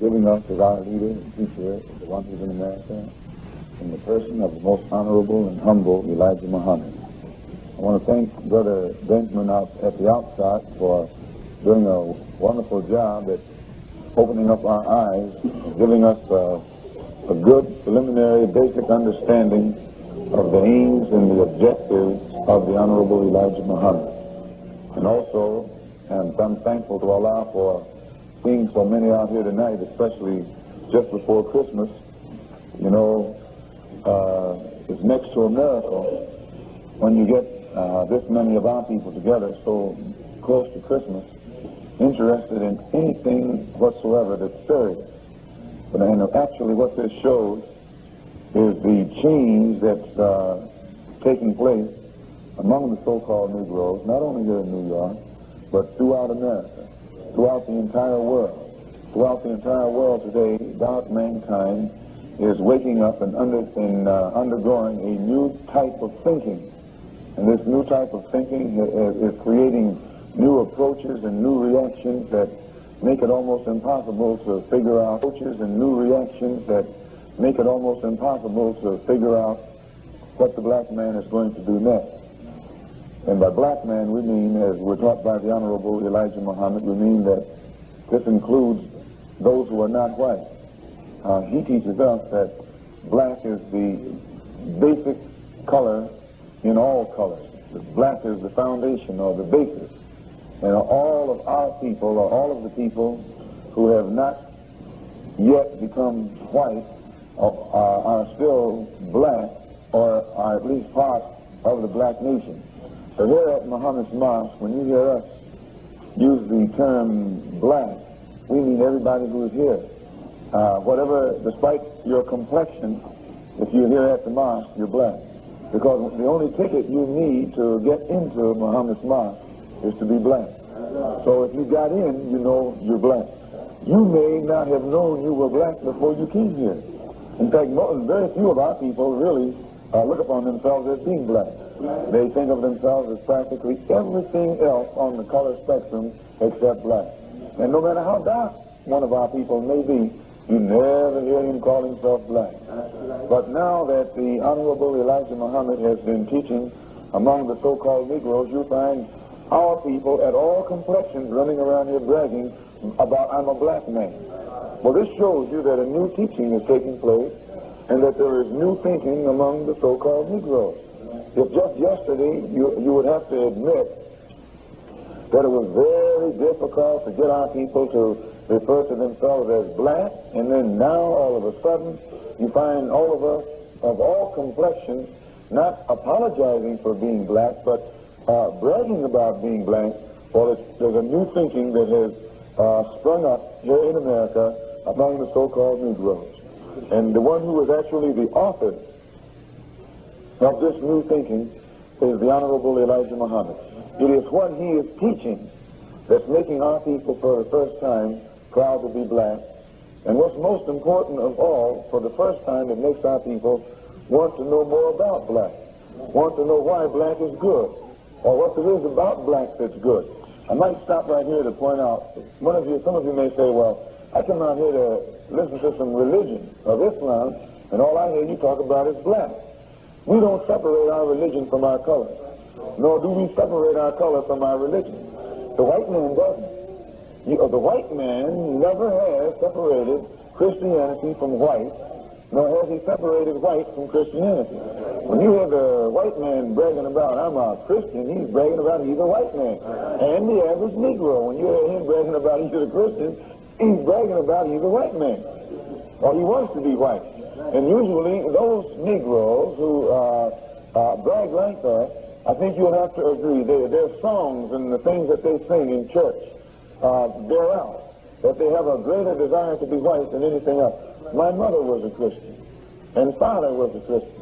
giving us as our leader and teacher, the one who's in America, in the person of the most honorable and humble Elijah Muhammad. I want to thank Brother Benjamin out at the outset for doing a wonderful job at opening up our eyes, giving us a good preliminary basic understanding of the aims and the objectives of the Honorable Elijah Muhammad. And also, and I'm thankful to Allah for seeing so many out here tonight, especially just before Christmas. You know, it's next to a miracle when you get this many of our people together so close to Christmas, interested in anything whatsoever that's serious. But actually what this shows is the change that's taking place among the so-called Negroes, not only here in New York, but throughout America, throughout the entire world. Throughout the entire world today, dark mankind is waking up and undergoing a new type of thinking. And this new type of thinking is creating new approaches and new reactions that make it almost impossible to figure out what the black man is going to do next. And by black man, we mean, as we're taught by the Honorable Elijah Muhammad, we mean that this includes those who are not white. He teaches us that black is the basic color in all colors. Black is the foundation or the basis. And all of our people, or all of the people who have not yet become white, are still black, or are at least part of the black nation. So here at Muhammad's Mosque, when you hear us use the term black, we mean everybody who is here. Whatever, despite your complexion, if you're here at the mosque, you're black. Because the only ticket you need to get into Muhammad's Mosque is to be black. So if you got in, you know you're black. You may not have known you were black before you came here. In fact, very few of our people really look upon themselves as being black. They think of themselves as practically everything else on the color spectrum except black. And no matter how dark one of our people may be, you never hear him call himself black. But now that the Honorable Elijah Muhammad has been teaching among the so-called Negroes, you find our people at all complexions running around here bragging about, I'm a black man. Well, this shows you that a new teaching is taking place and that there is new thinking among the so-called Negroes. If just yesterday you would have to admit that it was very difficult to get our people to refer to themselves as black, and then now all of a sudden you find all of us of all complexions not apologizing for being black, but bragging about being black. Well, there's a new thinking that has sprung up here in America among the so-called Negroes. And the one who is actually the author of this new thinking is the Honorable Elijah Muhammad. It is what he is teaching that's making our people for the first time proud to be black. And what's most important of all, for the first time, it makes our people want to know more about black, want to know why black is good, or what there is about black that's good. I might stop right here to point out, some of you may say, well, I come out here to listen to some religion of Islam, and all I hear you talk about is black. We don't separate our religion from our color, nor do we separate our color from our religion. The white man doesn't. The white man never has separated Christianity from white, nor has he separated white from Christianity. When you hear the white man bragging about, I'm a Christian, he's bragging about he's a white man. And the average Negro, when you hear him bragging about he's a Christian, he's bragging about he's a white man. Or he wants to be white. And usually those Negroes who brag like that, I think you'll have to agree, their songs and the things that they sing in church bear out that they have a greater desire to be white than anything else. My mother was a Christian, and father was a Christian.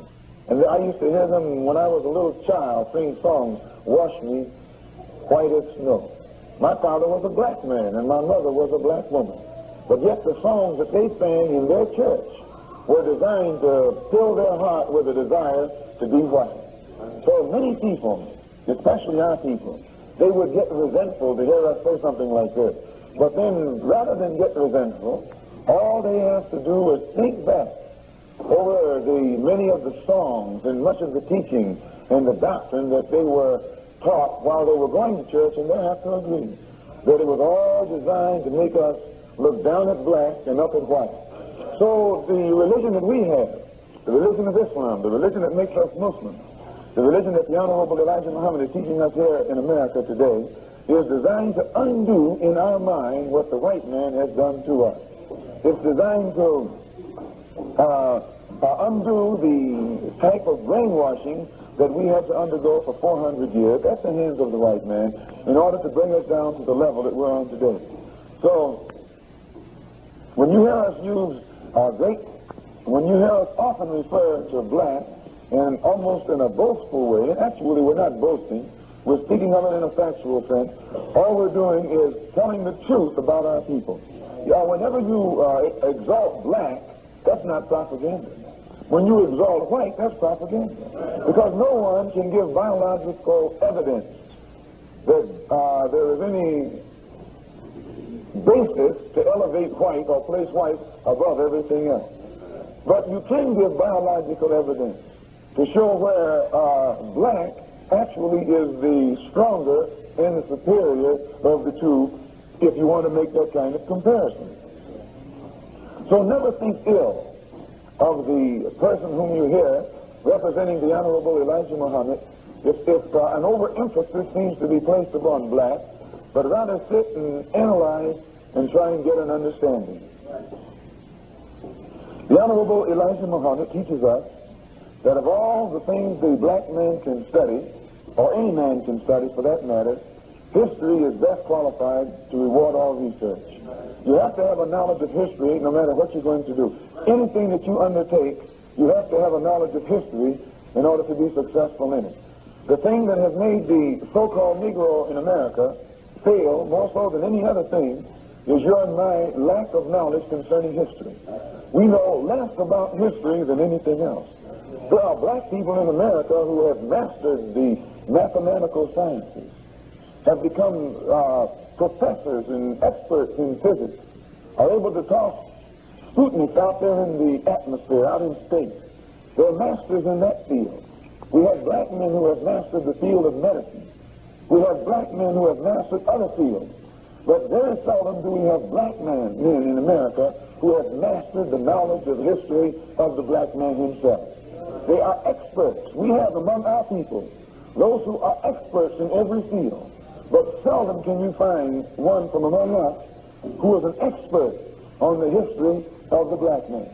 And I used to hear them when I was a little child sing songs, Wash Me White as Snow. My father was a black man, and my mother was a black woman. But yet the songs that they sang in their church were designed to fill their heart with a desire to be white. So many people, especially our people, they would get resentful to hear us say something like this. But then, rather than get resentful, All they have to do is think back over the many of the songs and much of the teaching and the doctrine that they were taught while they were going to church, and they have to agree that it was all designed to make us look down at black and up at white. So the religion that we have, the religion of Islam, the religion that makes us Muslims, the religion that the Honorable Elijah Muhammad is teaching us here in America today, is designed to undo in our mind what the white man has done to us. It's designed to undo the type of brainwashing that we had to undergo for 400 years at the hands of the white man in order to bring us down to the level that we're on today. So, when you hear us use when you hear us often refer to black, and almost in a boastful way, and actually we're not boasting, we're speaking of it in a factual sense, all we're doing is telling the truth about our people. Whenever you exalt black, that's not propaganda. When you exalt white, that's propaganda. Because no one can give biological evidence that there is any basis to elevate white or place white above everything else. But you can give biological evidence to show where black actually is the stronger and the superior of the two, if you want to make that kind of comparison. So never think ill of the person whom you hear representing the Honorable Elijah Muhammad if an overemphasis seems to be placed upon black, but rather sit and analyze and try and get an understanding. The Honorable Elijah Muhammad teaches us that of all the things the black man can study, or any man can study for that matter, history is best qualified to reward all research. You have to have a knowledge of history no matter what you're going to do. Anything that you undertake, you have to have a knowledge of history in order to be successful in it. The thing that has made the so-called Negro in America fail more so than any other thing is your and my lack of knowledge concerning history. We know less about history than anything else. There are black people in America who have mastered the mathematical sciences, have become professors and experts in physics, are able to toss Sputniks out there in the atmosphere, out in space. They're masters in that field. We have black men who have mastered the field of medicine. We have black men who have mastered other fields. But very seldom do we have black men in America who have mastered the knowledge of history of the black man himself. They are experts. We have among our people those who are experts in every field. But seldom can you find one from among us who is an expert on the history of the black man.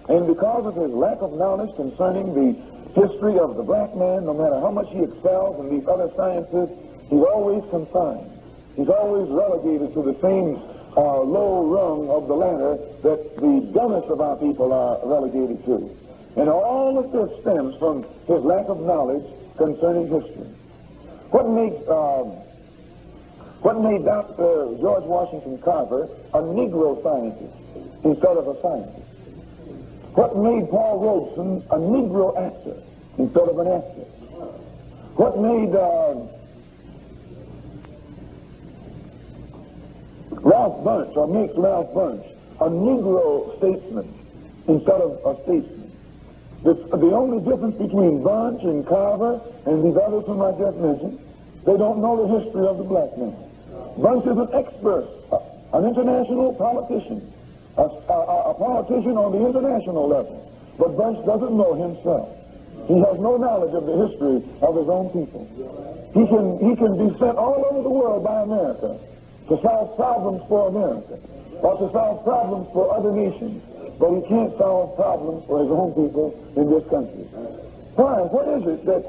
And because of his lack of knowledge concerning the history of the black man, no matter how much he excels in these other sciences, he's always confined. He's always relegated to the same low rung of the ladder that the dumbest of our people are relegated to. And all of this stems from his lack of knowledge concerning history. What made Dr. George Washington Carver a Negro scientist instead of a scientist? What made Paul Robeson a Negro actor instead of an actor? What made Ralph Bunche, or makes Ralph Bunche, a Negro statesman instead of a statesman? The only difference between Bunche and Carver and these others whom I just mentioned, they don't know the history of the black man. Bunche is an expert, an international politician, a politician on the international level. But Bunche doesn't know himself. He has no knowledge of the history of his own people. He can be sent all over the world by America to solve problems for America, or to solve problems for other nations, but he can't solve problems for his own people in this country. Why? What is it that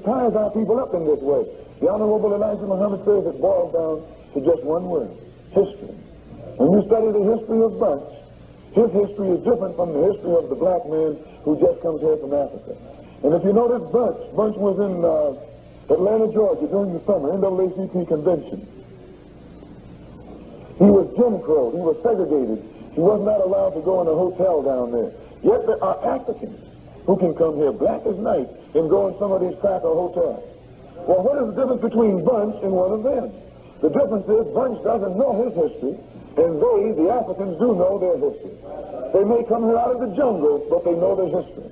ties our people up in this way? The Honorable Elijah Muhammad says it boils down to just one word: history. When you study the history of Bunche, his history is different from the history of the black man who just comes here from Africa. And if you notice, Bunche was in Atlanta, Georgia during the summer, NAACP convention. He was Jim Crow. He was segregated. He was not allowed to go in a hotel down there. Yet there are Africans who can come here black as night and go in some of these cracker hotels. Well, what is the difference between Bunche and one of them? The difference is Bunche doesn't know his history, And they, the Africans, do know their history. They may come here out of the jungle, but they know their history.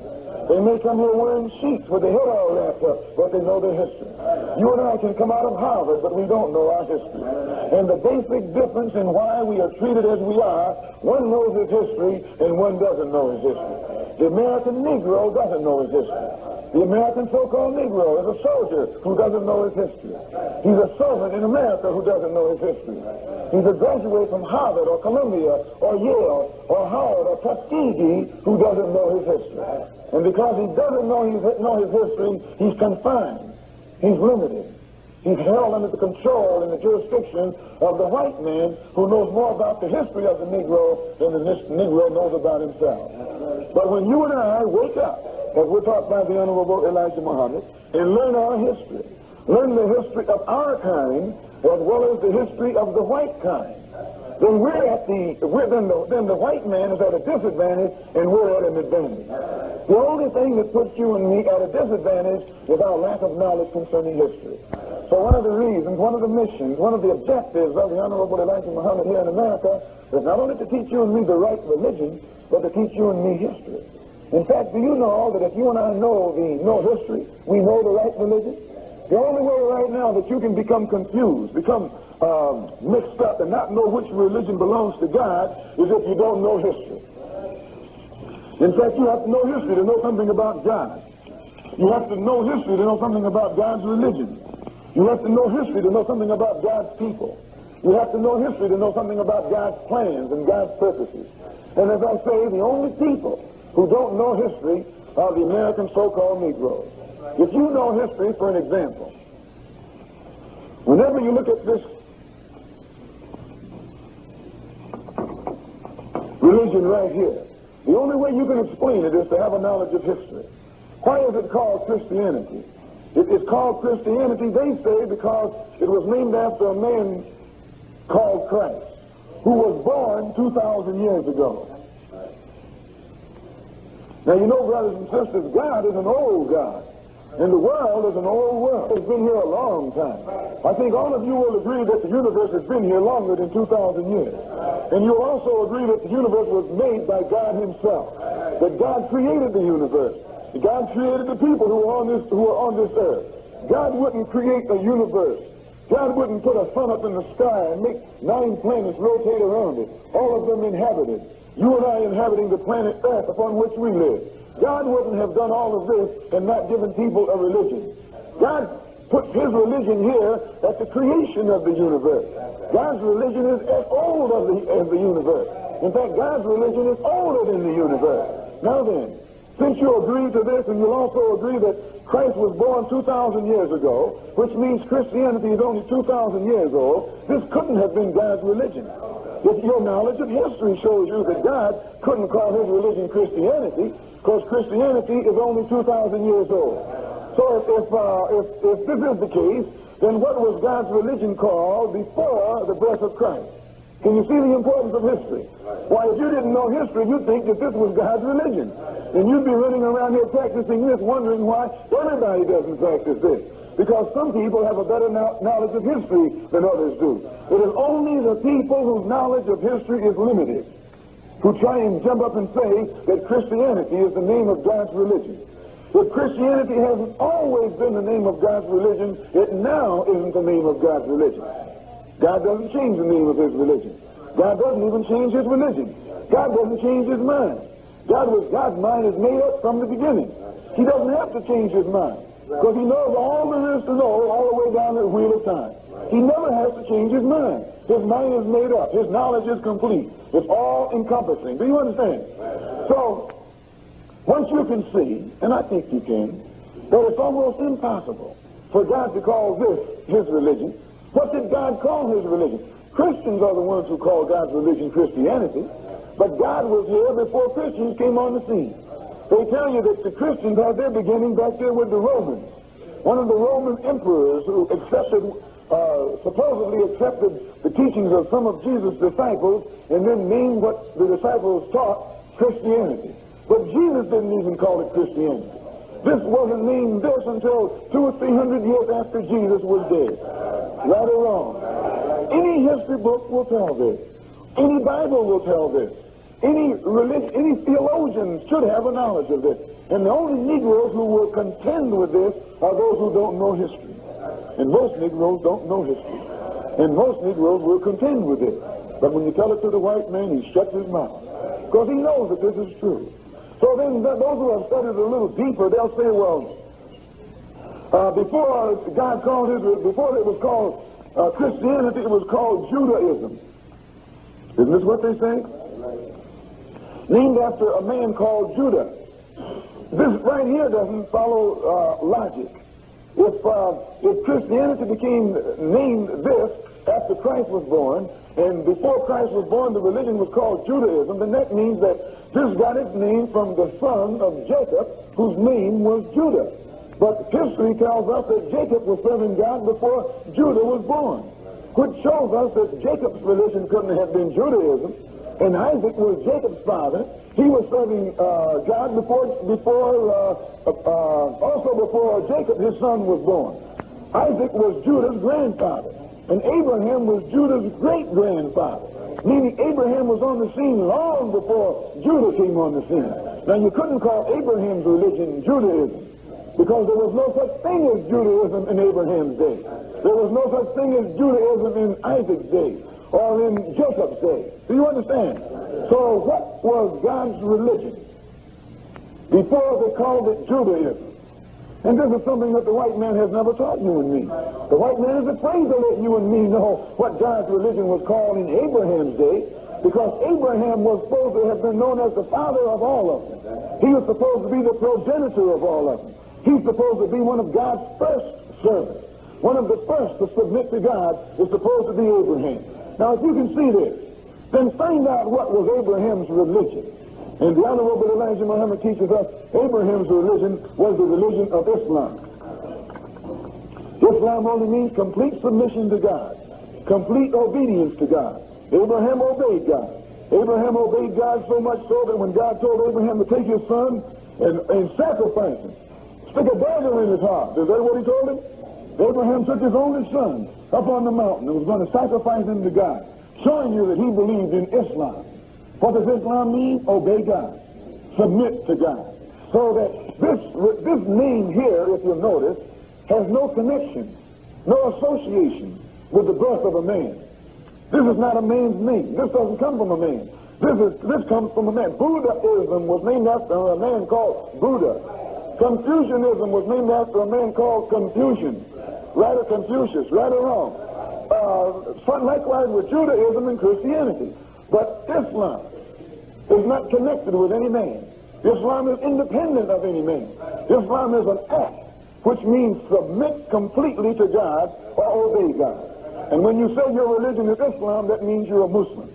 They may come here wearing sheets with their head all wrapped up, but they know their history. You and I can come out of Harvard, but we don't know our history. And the basic difference in why we are treated as we are, one knows his history and one doesn't know his history. The American Negro doesn't know his history. The American so-called Negro is a soldier who doesn't know his history. He's a servant in America who doesn't know his history. He's a graduate from Harvard or Columbia or Yale or Howard or Tuskegee who doesn't know his history. And because he doesn't know his history, he's confined. He's limited. He's held under the control and the jurisdiction of the white man who knows more about the history of the Negro than the Negro knows about himself. But when you and I wake up, as we're taught by the Honorable Elijah Muhammad, and learn our history, learn the history of our kind as well as the history of the white kind, then then the white man is at a disadvantage and we're at an advantage. The only thing that puts you and me at a disadvantage is our lack of knowledge concerning history. So one of the reasons, one of the missions, one of the objectives of the Honorable Elijah Muhammad here in America is not only to teach you and me the right religion, but to teach you and me history. In fact, do you know that if you and I know history, we know the right religion? The only way right now that you can become confused, become mixed up and not know which religion belongs to God is if you don't know history. In fact, you have to know history to know something about God. You have to know history to know something about God's religion. You have to know history to know something about God's people. You have to know history to know something about God's plans and God's purposes. And as I say, the only people who don't know history are the American so-called Negroes. If you know history, for an example, whenever you look at this religion right here, the only way you can explain it is to have a knowledge of history. Why is it called Christianity? It is called Christianity, they say, because it was named after a man called Christ, who was born 2,000 years ago. Now, you know, brothers and sisters, God is an old God, and the world is an old world. It's been here a long time. I think all of you will agree that the universe has been here longer than 2,000 years. And you'll also agree that the universe was made by God himself, that God created the universe. God created the people who are on this earth. God wouldn't create a universe. God wouldn't put a sun up in the sky and make 9 planets rotate around it, all of them inhabited. You and I inhabiting the planet Earth upon which we live. God wouldn't have done all of this and not given people a religion. God puts his religion here at the creation of the universe. God's religion is as old as the universe. In fact, God's religion is older than the universe. Now then, since you agree to this, and you'll also agree that Christ was born 2,000 years ago, which means Christianity is only 2,000 years old, this couldn't have been God's religion. If your knowledge of history shows you that God couldn't call his religion Christianity, because Christianity is only 2,000 years old. So if this is the case, then what was God's religion called before the birth of Christ? Can you see the importance of history? Why, if you didn't know history, you'd think that this was God's religion. And you'd be running around here practicing this, wondering why everybody doesn't practice this. Because some people have a better knowledge of history than others do. It is only the people whose knowledge of history is limited who try and jump up and say that Christianity is the name of God's religion. If Christianity hasn't always been the name of God's religion, it now isn't the name of God's religion. God doesn't change the name of his religion. God doesn't even change his religion. God doesn't change his mind. God's mind is made up from the beginning. He doesn't have to change his mind, because he knows all there is to know all the way down the wheel of time. He never has to change his mind. His mind is made up. His knowledge is complete. It's all encompassing. Do you understand? So, once you can see, and I think you can, that it's almost impossible for God to call this his religion. What did God call his religion? Christians are the ones who call God's religion Christianity, but God was here before Christians came on the scene. They tell you that the Christians had their beginning back there with the Romans. One of the Roman emperors who supposedly accepted the teachings of some of Jesus' disciples and then named what the disciples taught Christianity. But Jesus didn't even call it Christianity. This wasn't named this until 200 or 300 years after Jesus was dead. Right or wrong. Any history book will tell this. Any Bible will tell this. Any religion, any theologian should have a knowledge of this. And the only Negroes who will contend with this are those who don't know history. And most Negroes don't know history. And most Negroes will contend with this. But when you tell it to the white man, he shuts his mouth. Because he knows that this is true. So then those who have studied a little deeper, they'll say, well, before God called Israel, before it was called Christianity, it was called Judaism. Isn't this what they say? Named after a man called Judah. This right here doesn't follow logic. If Christianity became named this after Christ was born, and before Christ was born the religion was called Judaism, then that means that this got its name from the son of Jacob, whose name was Judah. But history tells us that Jacob was serving God before Judah was born, which shows us that Jacob's religion couldn't have been Judaism, and Isaac was Jacob's father. He was serving God also before Jacob, his son, was born. Isaac was Judah's grandfather, and Abraham was Judah's great-grandfather, meaning Abraham was on the scene long before Judah came on the scene. Now, you couldn't call Abraham's religion Judaism, because there was no such thing as Judaism in Abraham's day. There was no such thing as Judaism in Isaac's day or in Jacob's day. Do you understand? So what was God's religion before they called it Judaism? And this is something that the white man has never taught you and me. The white man is afraid to let you and me know what God's religion was called in Abraham's day, because Abraham was supposed to have been known as the father of all of them. He was supposed to be the progenitor of all of them. He's supposed to be one of God's first servants. One of the first to submit to God is supposed to be Abraham. Now, if you can see this, then find out what was Abraham's religion. And the Honorable Elijah Muhammad teaches us Abraham's religion was the religion of Islam. Islam only means complete submission to God, complete obedience to God. Abraham obeyed God. Abraham obeyed God so much so that when God told Abraham to take his son and sacrifice him, stick a dagger in his heart. Is that what he told him? Abraham took his only son up on the mountain and was going to sacrifice him to God, showing you that he believed in Islam. What does Islam mean? Obey God. Submit to God. So that this name here, if you'll notice, has no connection, no association with the birth of a man. This is not a man's name. This doesn't come from a man. This comes from a man. Buddhism was named after a man called Buddha. Confucianism was named after a man called Confucian. Right or Confucius, right or wrong. Likewise with Judaism and Christianity. But Islam is not connected with any man. Islam is independent of any man. Islam is an act, which means submit completely to God or obey God. And when you say your religion is Islam, that means you're a Muslim.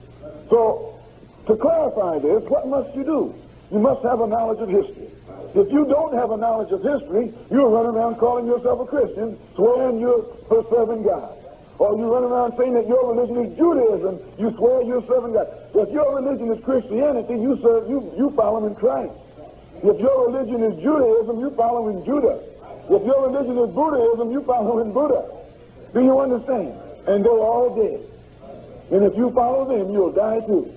So, to clarify this, what must you do? You must have a knowledge of history. If you don't have a knowledge of history, you'll run around calling yourself a Christian, swearing you're serving God. Or you run around saying that your religion is Judaism, you swear you're serving God. If your religion is Christianity, you follow in Christ. If your religion is Judaism, you follow in Judah. If your religion is Buddhism, you follow in Buddha. Do you understand? And they're all dead. And if you follow them, you'll die too.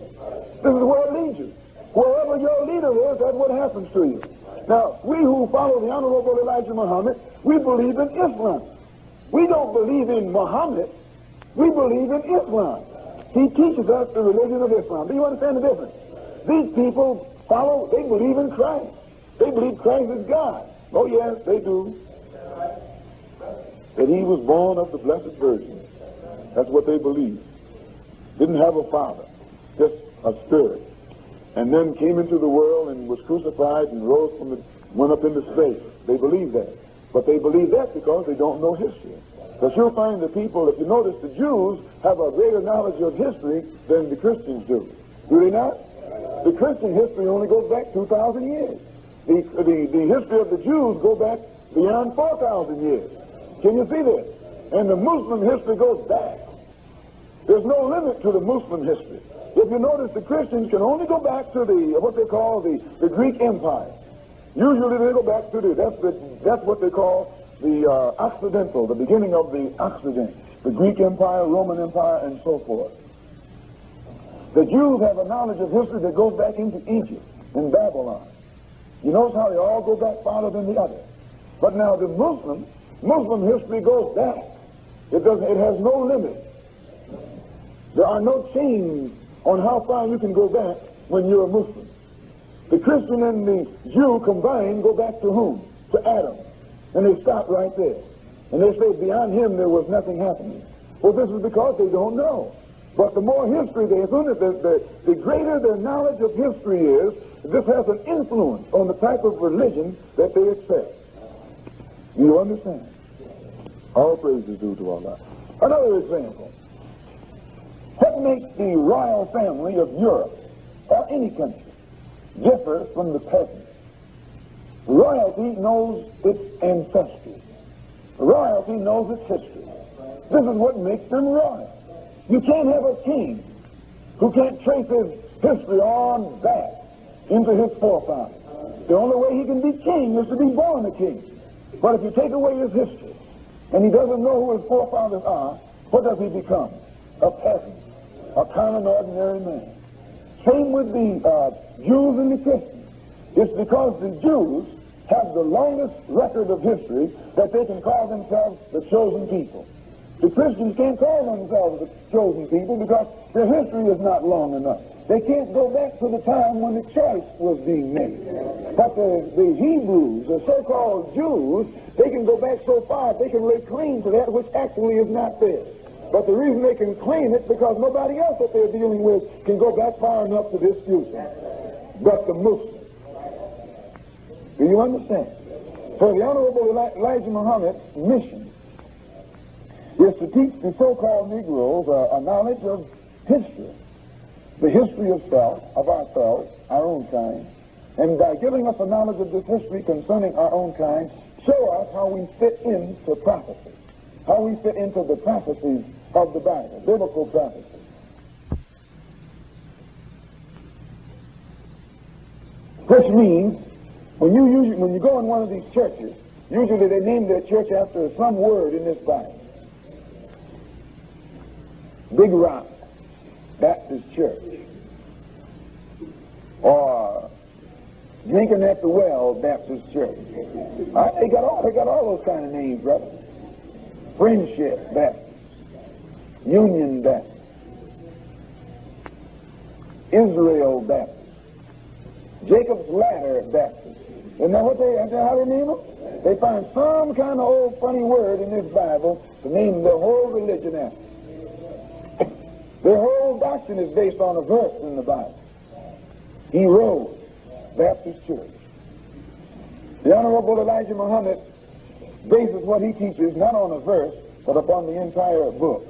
This is where it leads you. Wherever your leader is, that's what happens to you. Now, we who follow the Honorable Elijah Muhammad, we believe in Islam. We don't believe in Muhammad. We believe in Islam. He teaches us the religion of Islam. Do you understand the difference? These people they believe in Christ. They believe Christ is God. Oh, yes, they do. That he was born of the Blessed Virgin. That's what they believe. Didn't have a father, just a spirit. And then came into the world and was crucified and went up into space. They believe that. But they believe that because they don't know history. Because you'll find the people, if you notice, the Jews have a greater knowledge of history than the Christians do. Do they not? The Christian history only goes back 2,000 years. The history of the Jews go back beyond 4,000 years. Can you see this? And the Muslim history goes back. There's no limit to the Muslim history. If you notice, the Christians can only go back to what they call the Greek Empire. Usually they go back to that's what they call the Occidental, the beginning of the Occident, the Greek Empire, Roman Empire, and so forth. The Jews have a knowledge of history that goes back into Egypt and Babylon. You notice how they all go back farther than the other. But now the Muslim history goes back. It has no limit. There are no chains on how far you can go back when you're a Muslim. The Christian and the Jew combined go back to whom? To Adam. And they stop right there. And they say beyond him there was nothing happening. Well, this is because they don't know. But the more history they have, the greater their knowledge of history is, this has an influence on the type of religion that they accept. You understand? All praise is due to Allah. Another example. What makes the royal family of Europe or any country differ from the peasants? Royalty knows its ancestry. Royalty knows its history. This is what makes them royal. You can't have a king who can't trace his history on back into his forefathers. The only way he can be king is to be born a king. But if you take away his history and he doesn't know who his forefathers are, what does he become? A peasant, a common ordinary man. Same with the Jews and the Christians. It's because the Jews have the longest record of history that they can call themselves the chosen people. The Christians can't call themselves the chosen people because their history is not long enough. They can't go back to the time when the choice was being made. But the Hebrews, the so-called Jews, they can go back so far they can lay claim to that which actually is not theirs. But the reason they can claim it because nobody else that they're dealing with can go back far enough to dispute it. But the Muslims. Do you understand? So the Honorable Elijah Muhammad's mission is to teach the so-called Negroes a knowledge of history, the history of self, of ourselves, our own kind, and by giving us a knowledge of this history concerning our own kind, show us how we fit into prophecy, how we fit into the prophecies of the Bible, biblical prophecy. Which means, when you go in one of these churches, usually they name their church after some word in this Bible. Big Rock Baptist Church, or Drinking at the Well Baptist Church. They got all those kind of names, brother. Friendship Baptist, Union Baptist, Israel Baptist, Jacob's Ladder Baptist. Isn't that how they name them? They find some kind of old funny word in this Bible to name the whole religion after. Their whole doctrine is based on a verse in the Bible. He rose, Baptist Church. The Honorable Elijah Muhammad bases what he teaches not on a verse, but upon the entire book.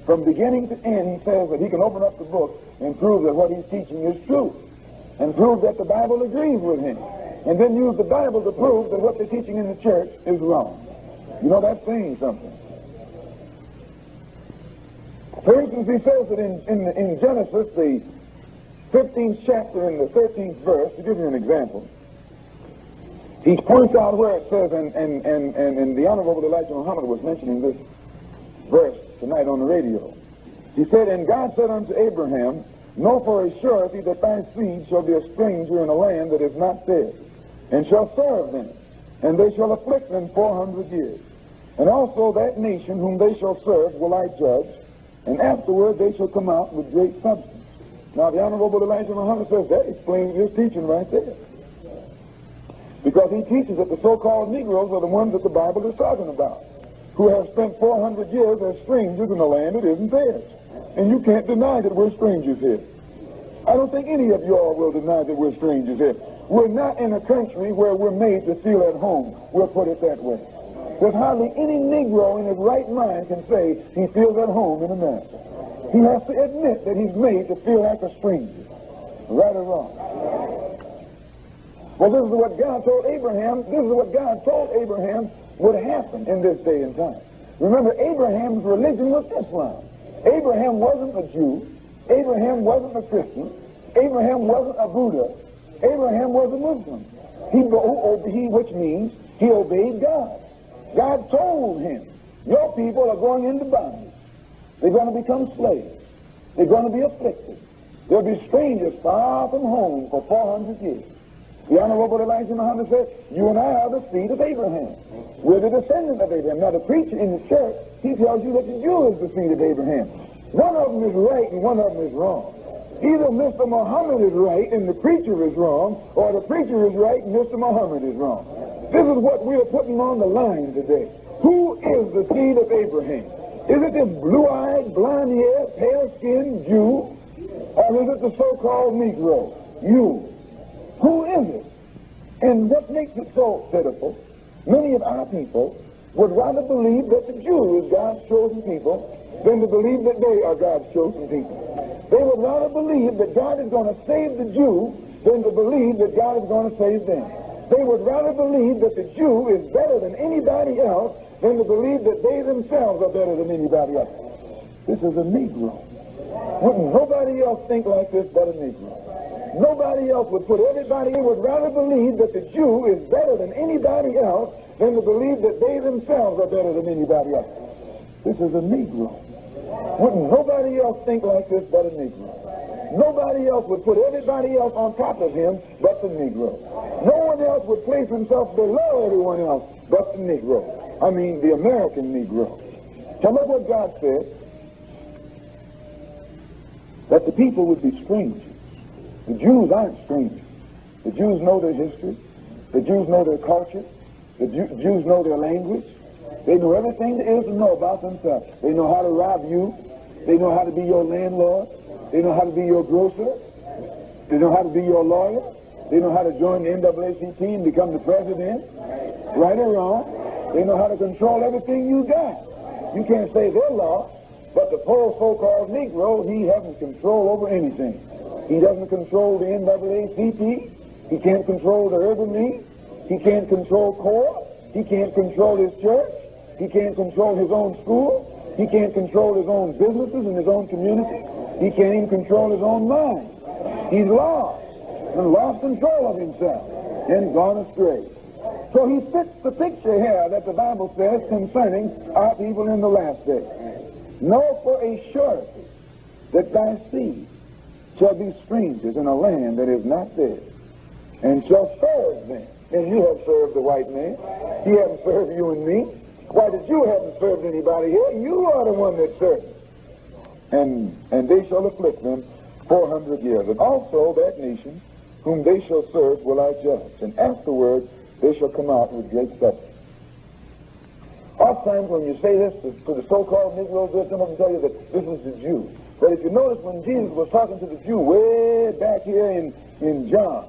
From beginning to end, he says that he can open up the book and prove that what he's teaching is true, and prove that the Bible agrees with him, and then use the Bible to prove that what they're teaching in the church is wrong. You know, that's saying something. For instance, he says that in Genesis, the 15th chapter and the 13th verse, to give you an example, he points out where it says, and the Honorable Elijah Muhammad was mentioning this verse tonight on the radio. He said, "And God said unto Abraham, Know for a surety that thy seed shall be a stranger in a land that is not theirs, and shall serve them, and they shall afflict them 400 years. And also that nation whom they shall serve will I judge, and afterward they shall come out with great substance." Now the Honorable Elijah Muhammad says that explains his teaching right there. Because he teaches that the so-called Negroes are the ones that the Bible is talking about, who have spent 400 years as strangers in a land that isn't theirs. And you can't deny that we're strangers here. I don't think any of y'all will deny that we're strangers here. We're not in a country where we're made to feel at home. We'll put it that way. There's hardly any Negro in his right mind can say he feels at home in America. He has to admit that he's made to feel like a stranger. Right or wrong? Well, this is what God told Abraham. This is what God told Abraham would happen in this day and time. Remember, Abraham's religion was Islam. Abraham wasn't a Jew. Abraham wasn't a Christian. Abraham wasn't a Buddha. Abraham was a Muslim. Which means he obeyed God. God told him, your people are going into bondage. They're going to become slaves. They're going to be afflicted. There'll be strangers far from home for 400 years. The Honorable Elijah Muhammad said, you and I are the seed of Abraham. We're the descendant of Abraham. Now, the preacher in the church, he tells you that the Jew is the seed of Abraham. One of them is right and one of them is wrong. Either Mr. Muhammad is right and the preacher is wrong, or the preacher is right and Mr. Muhammad is wrong. This is what we are putting on the line today. Who is the seed of Abraham? Is it this blue-eyed, blonde-haired, pale-skinned Jew, or is it the so-called Negro? You. Who is it? And what makes it so pitiful, many of our people would rather believe that the Jew is God's chosen people than to believe that they are God's chosen people. They would rather believe that God is going to save the Jew than to believe that God is going to save them. They would rather believe that the Jew is better than anybody else than to believe that they themselves are better than anybody else. This is a Negro. Wouldn't nobody else think like this but a Negro? Nobody else would put everybody in, would rather believe that the Jew is better than anybody else than to believe that they themselves are better than anybody else. This is a Negro. Wouldn't nobody else think like this but a Negro? Nobody else would put everybody else on top of him but the Negro. No one else would place himself below everyone else but the Negro. I mean, the American Negro. Tell me what God said. That the people would be strangers. The Jews aren't strangers. The Jews know their history. The Jews know their culture. The Jews know their language. They know everything there is to know about themselves. They know how to rob you. They know how to be your landlord. They know how to be your grocer. They know how to be your lawyer. They know how to join the NAACP and become the president. Right or wrong. They know how to control everything you got. You can't say they're lost, but the poor so-called Negro, he hasn't control over anything. He doesn't control the NAACP. He can't control the Urban League. He can't control CORE. He can't control his church. He can't control his own school. He can't control his own businesses and his own community. He can't even control his own mind. He's lost and lost control of himself and gone astray. So he fits the picture here that the Bible says concerning our people in the last day. Know for a surety that thy seed shall be strangers in a land that is not theirs, and shall serve them. And you have served the white man. He hasn't served you and me. Why, the Jew hasn't served anybody here. You are the one that served. And they shall afflict them 400 years. And also that nation whom they shall serve will I judge. And afterward they shall come out with great substance. Oftentimes when you say this to the so-called Negroes, they'll come up and tell you that this is the Jew. But if you notice when Jesus was talking to the Jew way back here in John,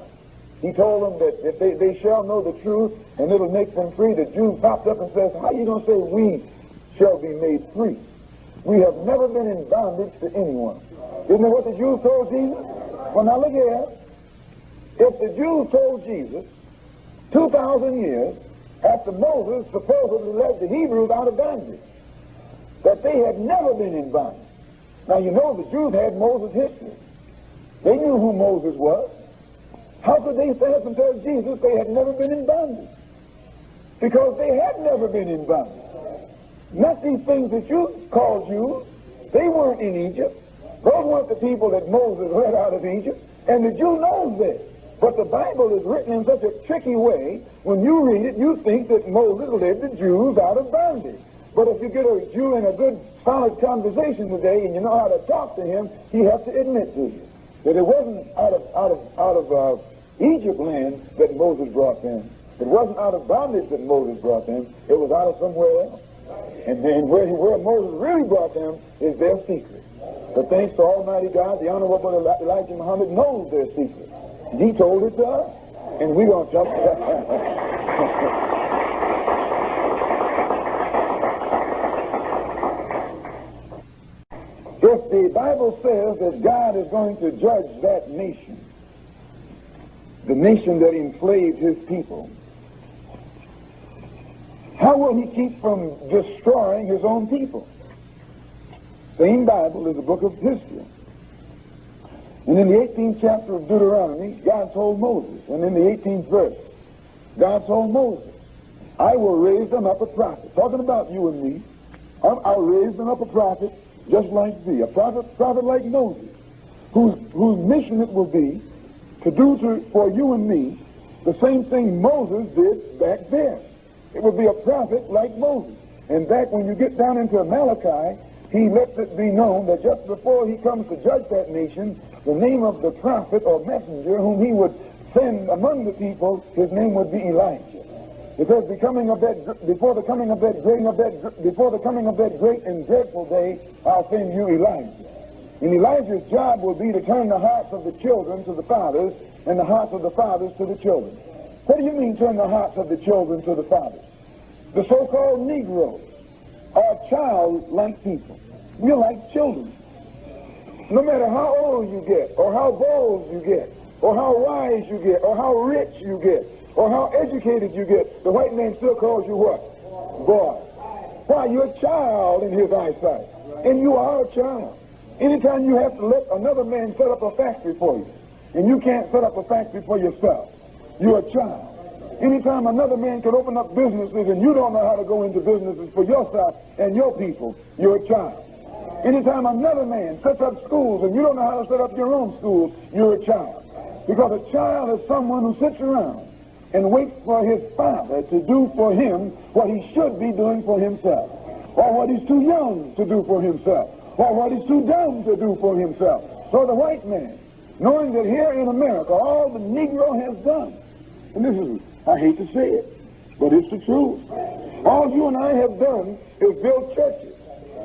he told them that if they shall know the truth and it'll make them free. The Jew popped up and says, how are you going to say we shall be made free? We have never been in bondage to anyone. Isn't that what the Jews told Jesus? Well, now look here. If the Jews told Jesus 2,000 years after Moses supposedly led the Hebrews out of bondage, that they had never been in bondage. Now, you know the Jews had Moses' history. They knew who Moses was. How could they stand up and tell Jesus they had never been in bondage? Because they had never been in bondage. Not these things that you call Jews. They weren't in Egypt. Those weren't the people that Moses led out of Egypt. And the Jew knows this. But the Bible is written in such a tricky way, when you read it, you think that Moses led the Jews out of bondage. But if you get a Jew in a good, solid conversation today, and you know how to talk to him, he has to admit to you that it wasn't out of Egypt land that Moses brought them. It wasn't out of bondage that Moses brought them. It was out of somewhere else. And then where Moses really brought them is their secret. But thanks to Almighty God, the Honorable Elijah Muhammad knows their secret. And he told it to us, and we're going to jump to that. If the Bible says that God is going to judge that nation, the nation that enslaved his people, how will he keep from destroying his own people? Same Bible is a book of history. And in the 18th chapter of Deuteronomy, God told Moses, and in the 18th verse, God told Moses, I will raise them up a prophet. Talking about you and me, I'll raise them up a prophet just like thee, a prophet like Moses, whose mission it will be to do for you and me the same thing Moses did back then. It would be a prophet like Moses. And back when you get down into Malachi, he lets it be known that just before he comes to judge that nation, the name of the prophet or messenger whom he would send among the people, his name would be Elijah. Because before the coming of that great and dreadful day, I'll send you Elijah. And Elijah's job will be to turn the hearts of the children to the fathers and the hearts of the fathers to the children. What do you mean turn the hearts of the children to the fathers? The so-called Negroes are childlike people. We're like children. No matter how old you get, or how bold you get, or how wise you get, or how rich you get, or how educated you get, the white man still calls you what? Boy. Why? You're a child in his eyesight. And you are a child. Anytime you have to let another man set up a factory for you, and you can't set up a factory for yourself, you're a child. Anytime another man can open up businesses and you don't know how to go into businesses for yourself and your people, you're a child. Anytime another man sets up schools and you don't know how to set up your own schools, you're a child. Because a child is someone who sits around and waits for his father to do for him what he should be doing for himself, or what he's too young to do for himself, or what he's too dumb to do for himself. So the white man, knowing that here in America all the Negro has done, and this is, I hate to say it, but it's the truth. All you and I have done is build churches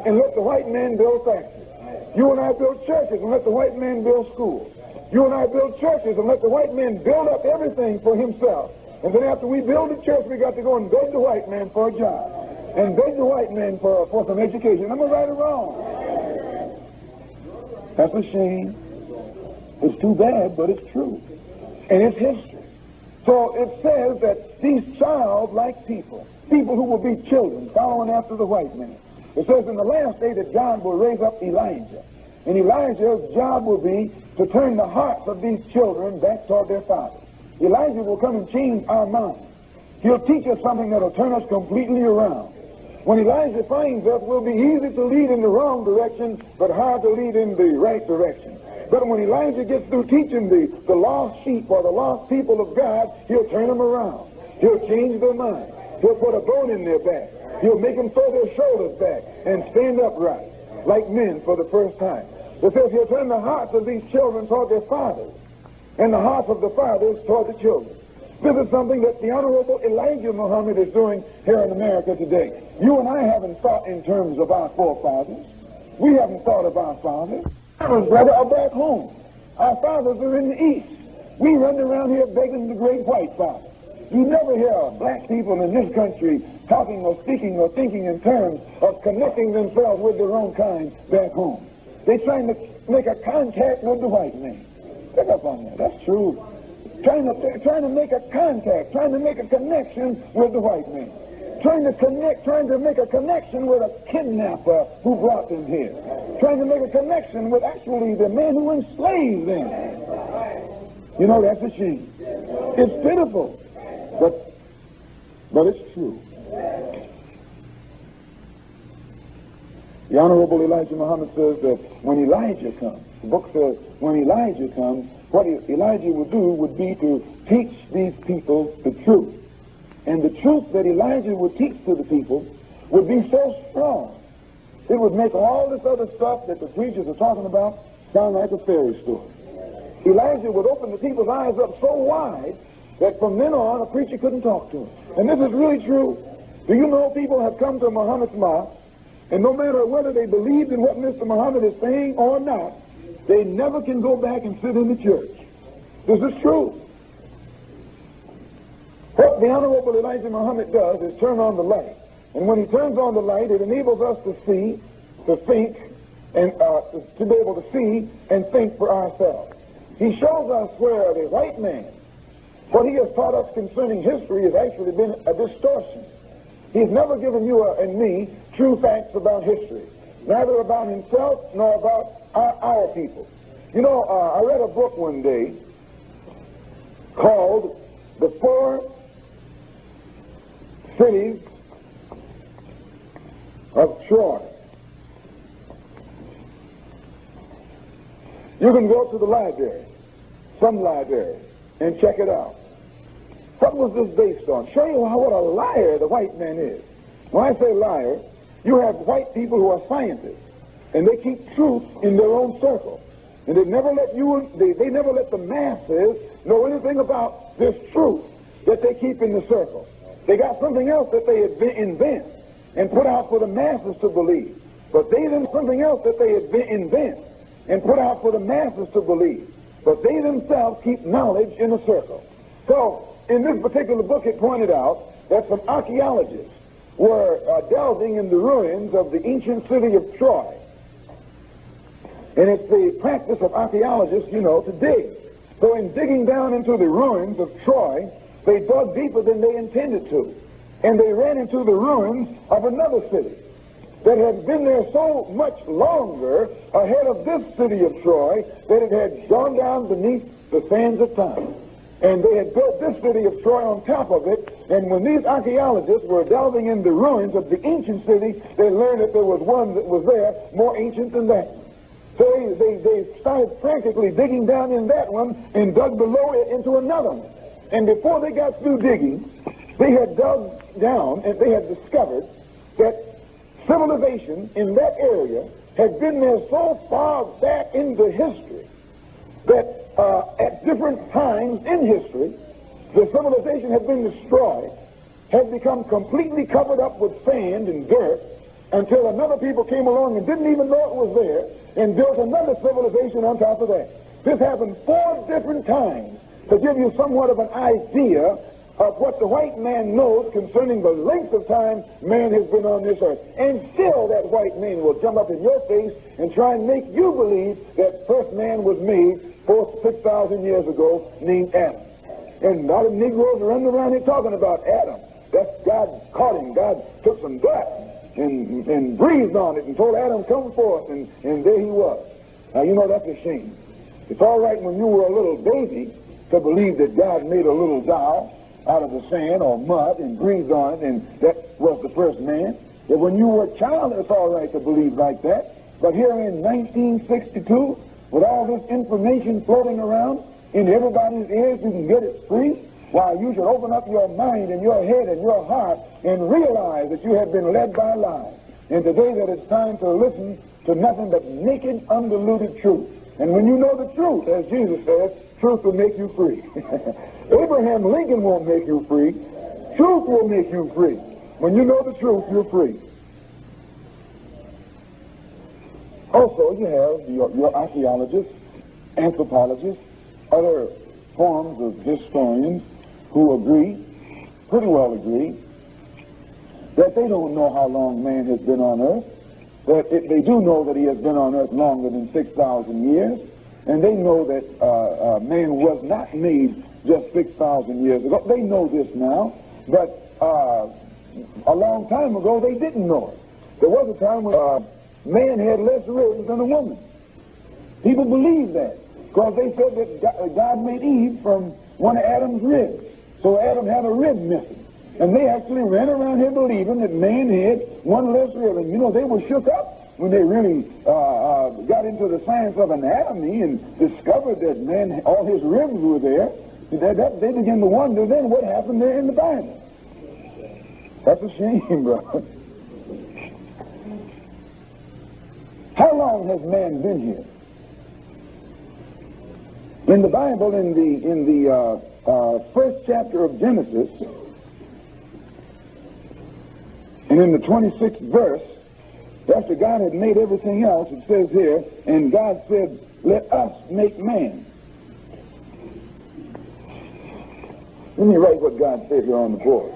and let the white man build factories. You and I build churches and let the white man build schools. You and I build churches and let the white man build up everything for himself. And then after we build a church, we got to go and beg the white man for a job and beg the white man for some education. Am I right or wrong? That's a shame. It's too bad, but it's true. And it's history. So it says that these childlike people who will be children following after the white man, it says in the last day that God will raise up Elijah. And Elijah's job will be to turn the hearts of these children back toward their father. Elijah will come and change our minds. He'll teach us something that will turn us completely around. When Elijah finds us, we'll be easy to lead in the wrong direction, but hard to lead in the right direction. But when Elijah gets through teaching the lost sheep or the lost people of God, he'll turn them around. He'll change their mind. He'll put a bone in their back. He'll make them throw their shoulders back and stand upright like men for the first time. It says he'll turn the hearts of these children toward their fathers and the hearts of the fathers toward the children. This is something that the Honorable Elijah Muhammad is doing here in America today. You and I haven't thought in terms of our forefathers. We haven't thought of our fathers. Our brother are back home. Our fathers are in the East. We run around here begging the great white father. You never hear black people in this country talking or speaking or thinking in terms of connecting themselves with their own kind back home. They're trying to make a contact with the white man. Pick up on that. That's true. Trying to make a contact, trying to make a connection with the white man. Trying to make a connection with a kidnapper who brought them here. Trying to make a connection with actually the man who enslaved them. You know, that's a shame. It's pitiful, but it's true. The Honorable Elijah Muhammad says that when Elijah comes, the book says, when Elijah comes, what Elijah would do would be to teach these people the truth. And the truth that Elijah would teach to the people would be so strong, it would make all this other stuff that the preachers are talking about sound like a fairy story. Elijah would open the people's eyes up so wide that from then on a preacher couldn't talk to them. And this is really true. Do you know people have come to Muhammad's mosque, and no matter whether they believed in what Mr. Muhammad is saying or not, they never can go back and sit in the church. This is true. What the Honorable Elijah Muhammad does is turn on the light. And when he turns on the light, it enables us to see, to think, and to be able to see and think for ourselves. He shows us where the white man, what he has taught us concerning history has actually been a distortion. He's never given you and me true facts about history, neither about himself nor about our people. You know, I read a book one day called The Four Cities of Troy. You can go to the library, some library, and check it out. What was this based on? Show you what a liar the white man is. When I say liar, you have white people who are scientists, and they keep truth in their own circle. And they never let they never let the masses know anything about this truth that they keep in the circle. They got something else that they invent and put out for the masses to believe. But they then something else that they invent and put out for the masses to believe. But they themselves keep knowledge in a circle. So, in this particular book, it pointed out that some archaeologists were delving in the ruins of the ancient city of Troy. And it's the practice of archaeologists, to dig. So in digging down into the ruins of Troy, they dug deeper than they intended to. And they ran into the ruins of another city that had been there so much longer ahead of this city of Troy that it had gone down beneath the sands of time. And they had built this city of Troy on top of it, and when these archaeologists were delving in the ruins of the ancient city, they learned that there was one that was there more ancient than that. So they started frantically digging down in that one and dug below it into another one. And before they got through digging, they had dug down and they had discovered that civilization in that area had been there so far back into history that at different times in history, the civilization had been destroyed, had become completely covered up with sand and dirt, until another people came along and didn't even know it was there and built another civilization on top of that. This happened 4 different times to give you somewhat of an idea of what the white man knows concerning the length of time man has been on this earth. And still that white man will jump up in your face and try and make you believe that first man was made 6,000 years ago named Adam. And a lot of Negroes are running around here talking about Adam. That's God caught him. God took some dust and breathed on it and told Adam, come forth, and there he was. Now, that's a shame. It's all right when you were a little baby to believe that God made a little doll out of the sand or mud and breathed on it, and that was the first man. But when you were a child, it's all right to believe like that. But here in 1962, with all this information floating around in everybody's ears, you can get it free. Why, you should open up your mind and your head and your heart and realize that you have been led by lies. And today that it's time to listen to nothing but naked, undiluted truth. And when you know the truth, as Jesus says, truth will make you free. Abraham Lincoln won't make you free. Truth will make you free. When you know the truth, you're free. Also, you have your archaeologists, anthropologists, other forms of historians who agree, pretty well agree, that they don't know how long man has been on earth. But they do know that he has been on earth longer than 6,000 years. And they know that man was not made just 6,000 years ago. They know this now. But a long time ago, they didn't know it. There was a time when man had less ribs than a woman. People believe that because they said that God made Eve from one of Adam's ribs. So Adam had a rib missing. And they actually ran around here believing that man had one less rib. And they were shook up when they really got into the science of anatomy and discovered that man, all his ribs were there. They began to wonder then what happened there in the Bible. That's a shame, brother. How long has man been here? In the Bible, in the first chapter of Genesis, and in the 26th verse, after God had made everything else, it says here, and God said, let us make man. Let me write what God said here on the board.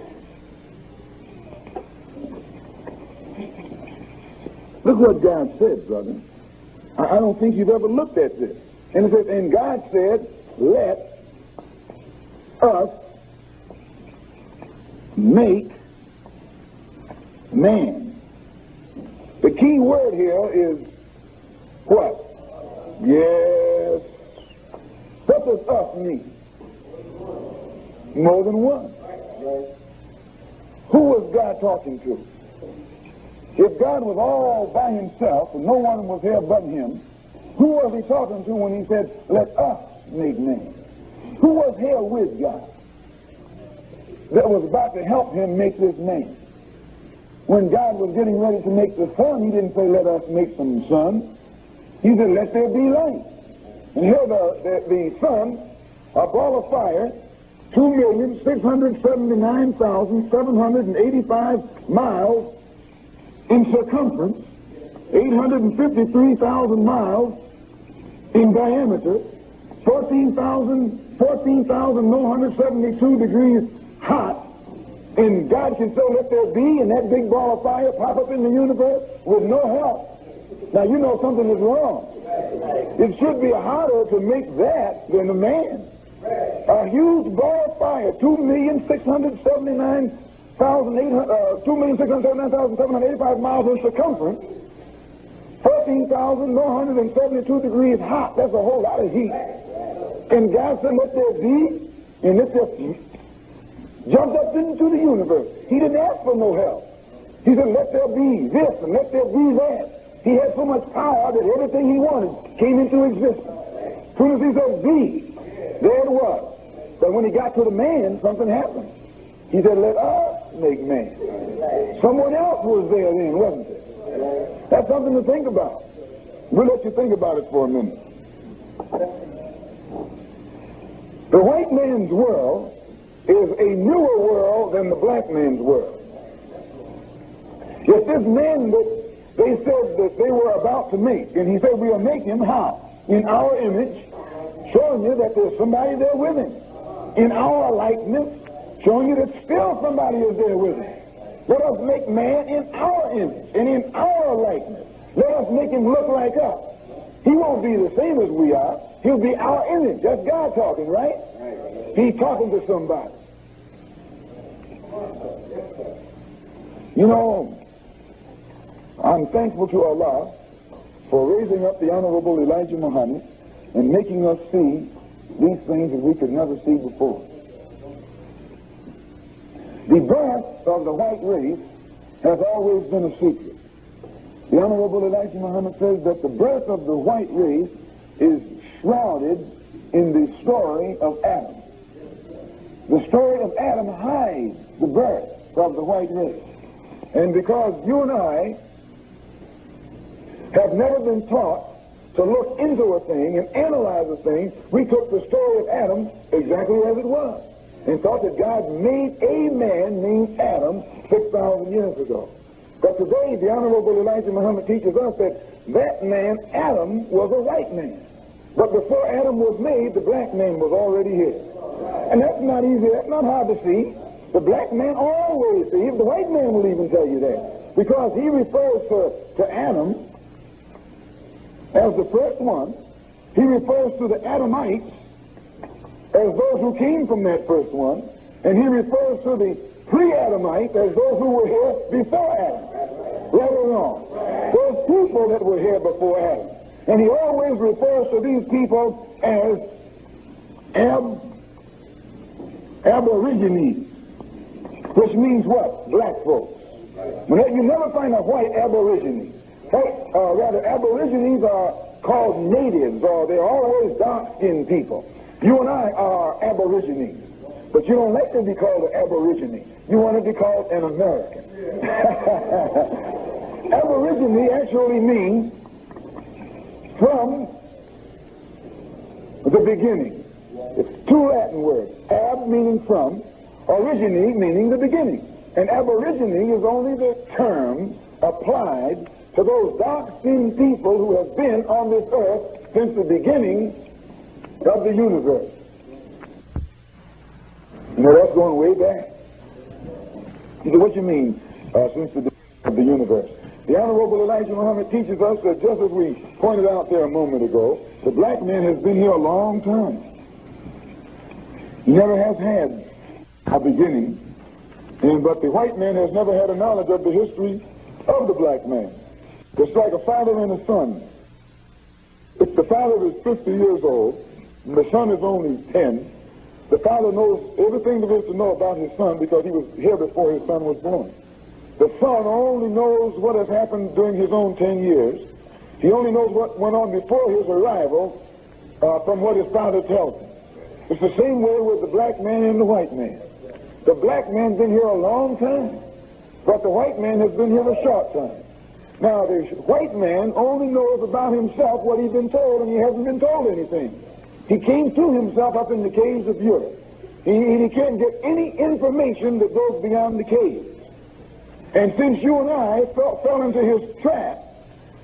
Look what God said, brother. I don't think you've ever looked at this. And it says, and God said, let us make man. The key word here is what? Yes. What does us mean? More than one. Who was God talking to? If God was all by himself and no one was here but him, Who was he talking to when he said, let us make man? Who was here with God that was about to help him make this man? When God was getting ready to make the sun, he didn't say, let us make some sun. He said, let there be light. And here the sun, a ball of fire, 2,679,785 miles in circumference, 853,000 miles in diameter, 14,172 degrees hot, and God can say, let there be, and that big ball of fire pop up in the universe with no help. Now, you know something is wrong. It should be harder to make that than a man. A huge ball of fire, 2,679,785 miles in circumference, 14,172 degrees hot. That's a whole lot of heat. And God said, let there be, and it just jumped up into the universe. He didn't ask for no help. He said, let there be this and let there be that. He had so much power that everything he wanted came into existence. As soon as he said be, there it was. But when he got to the man, something happened. He said, let us make man. Someone else was there then, wasn't it? That's something to think about. We'll let you think about it for a minute. The white man's world is a newer world than the black man's world. Yet this man that they said that they were about to make, and he said, we'll make him how? In our image, showing you that there's somebody there with him. In our likeness, showing you that still somebody is there with him. Let us make man in our image and in our likeness. Let us make him look like us. He won't be the same as we are. He'll be our image. That's God talking, right? He's talking to somebody. You know, I'm thankful to Allah for raising up the Honorable Elijah Muhammad and making us see these things that we could never see before. The birth of the white race has always been a secret. The Honorable Elijah Muhammad says that the birth of the white race is shrouded in the story of Adam. The story of Adam hides the birth of the white race. And because you and I have never been taught to look into a thing and analyze a thing, we took the story of Adam exactly as it was and thought that God made a man named Adam 6,000 years ago. But today, the Honorable Elijah Muhammad teaches us that that man, Adam, was a white man. But before Adam was made, the black man was already here. And that's not easy, that's not hard to see. The black man always sees. The white man will even tell you that. Because he refers to Adam as the first one. He refers to the Adamites as those who came from that first one. And he refers to the pre-Adamites as those who were here before Adam. Right or wrong? Those people that were here before Adam. And he always refers to these people as aborigines, which means what? Black folks. You never find a white aborigine. Rather, aborigines are called natives, or they're always dark-skinned people. You and I are aborigines, but you don't like to be called an aborigine. You want to be called an American. Aborigine actually means from the beginning. It's two Latin words. Ab meaning from, origine meaning the beginning. And aborigine is only the term applied to those dark-skinned people who have been on this earth since the beginning of the universe. You know, that's going way back. You say, what do you mean, since the beginning of the universe? The Honorable Elijah Muhammad teaches us that just as we pointed out there a moment ago, the black man has been here a long time. He never has had a beginning, but the white man has never had a knowledge of the history of the black man. It's like a father and a son. If the father is 50 years old, and the son is only 10, the father knows everything there is to know about his son because he was here before his son was born. The son only knows what has happened during his own 10 years, He only knows what went on before his arrival from what his father tells him. It's the same way with the black man and the white man. The black man's been here a long time, but the white man has been here a short time. Now, the white man only knows about himself what he's been told, and he hasn't been told anything. He came to himself up in the caves of Europe. He can't get any information that goes beyond the caves. And since you and I fell into his trap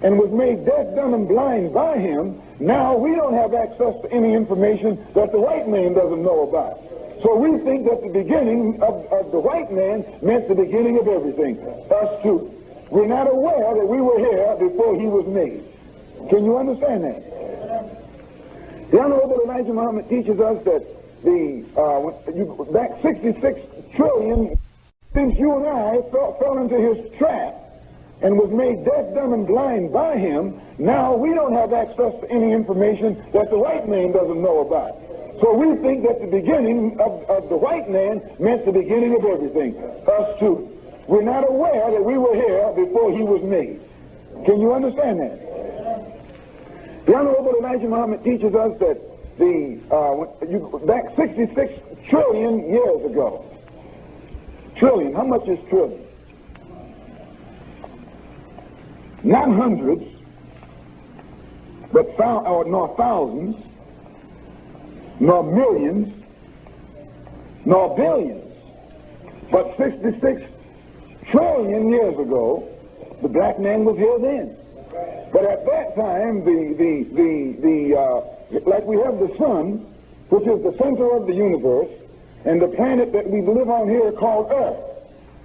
and was made deaf, dumb, and blind by him, now we don't have access to any information that the white man doesn't know about. So we think that the beginning of the white man meant the beginning of everything. Us too. We're not aware that we were here before he was made. Can you understand that? The Honorable Elijah Muhammad teaches us that back 66 trillion, since you and I fell into his trap and was made deaf, dumb, and blind by him, now we don't have access to any information that the white man doesn't know about. So we think that the beginning of the white man meant the beginning of everything. Us too. We're not aware that we were here before he was made. Can you understand that? The Honorable Elijah Muhammad teaches us that back 66 trillion years ago. Trillion, how much is trillion? Not hundreds, but nor thousands, nor millions, nor billions, but 66 trillion years ago, the black man was here then. But at that time, like we have the sun, which is the center of the universe, and the planet that we live on here called Earth,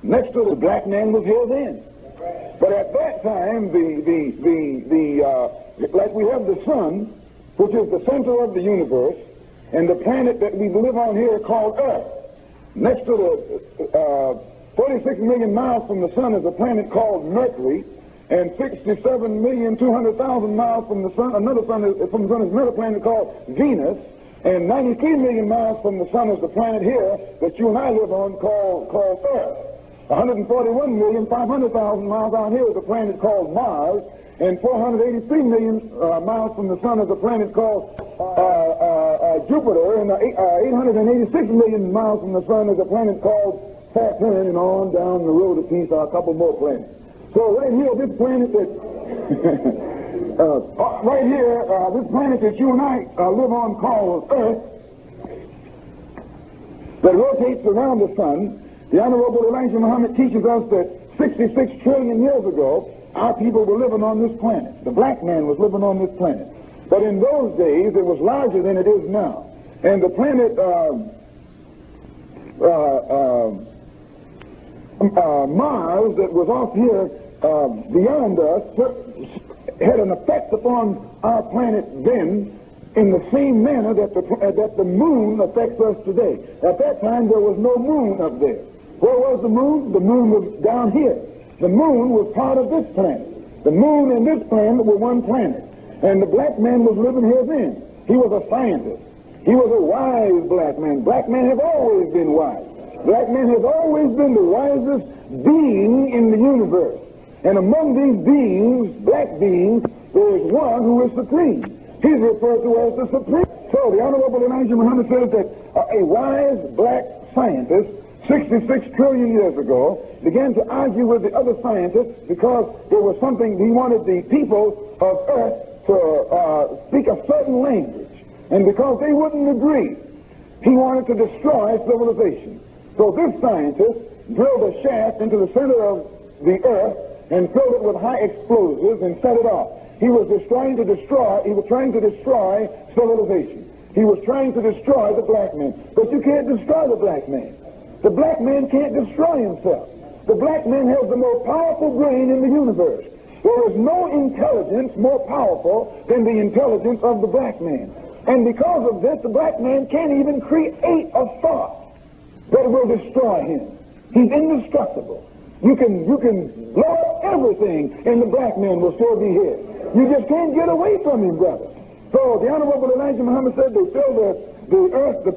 next to the black man was here then. But at that time, like we have the sun, which is the center of the universe, and the planet that we live on here called Earth, next to the 46 million miles from the sun is a planet called Mercury, and 67,200,000 miles from the sun, another planet called Venus, and 93 million miles from the sun is the planet here that you and I live on called Earth. 141,500,000 miles out here is a planet called Mars, and 483 million miles from the sun is a planet called Jupiter, and 886 million miles from the sun is a planet called Saturn, and on down the road a piece are a couple more planets. So right here, this planet that this planet that you and I live on called Earth, that rotates around the sun. The Honorable Elijah Muhammad teaches us that 66 trillion years ago, our people were living on this planet. The black man was living on this planet. But in those days, it was larger than it is now. And the planet Mars that was off here beyond us had an effect upon our planet then in the same manner that the moon affects us today. At that time, there was no moon up there. Where was the moon? The moon was down here. The moon was part of this planet. The moon and this planet were one planet. And the black man was living here then. He was a scientist. He was a wise black man. Black men have always been wise. Black man has always been the wisest being in the universe. And among these beings, black beings, there is one who is supreme. He's referred to as the supreme. So the Honorable Elijah Muhammad says that a wise black scientist 66 trillion years ago began to argue with the other scientists because there was something, he wanted the people of Earth to speak a certain language. And because they wouldn't agree, he wanted to destroy civilization. So this scientist drilled a shaft into the center of the Earth and filled it with high explosives and set it off. He was trying to destroy civilization. He was trying to destroy the black man. But you can't destroy the black man. The black man can't destroy himself. The black man has the most powerful brain in the universe. There is no intelligence more powerful than the intelligence of the black man. And because of this, the black man can't even create a thought that will destroy him. He's indestructible. You can blow up everything and the black man will still be here. You just can't get away from him, brother. So the Honorable Elijah Muhammad said they filled the earth, the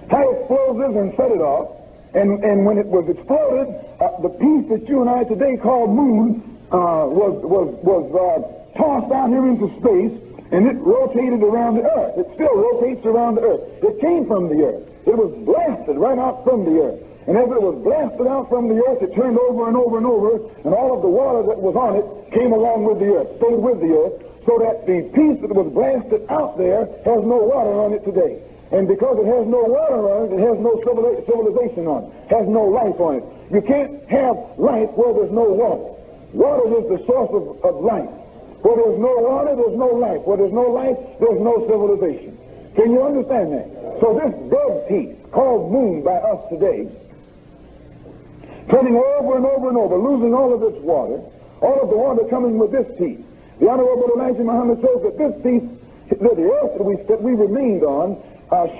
high explosives and set it off. And when it was exploded, the piece that you and I today call moon was tossed out here into space, and it rotated around the earth. It still rotates around the earth. It came from the earth. It was blasted right out from the earth. And as it was blasted out from the earth, it turned over and over and over, and all of the water that was on it came along with the earth, stayed with the earth, so that the piece that was blasted out there has no water on it today. And because it has no water on it, it has no civilization on it, has no life on it. You can't have life where there's no water. Water is the source of life. Where there's no water, there's no life. Where there's no life, there's no civilization. Can you understand that? So this dead piece, called moon by us today, turning over and over and over, losing all of its water, all of the water coming with this piece. The Honorable Elijah Muhammad says that this piece, that the earth that we remained on,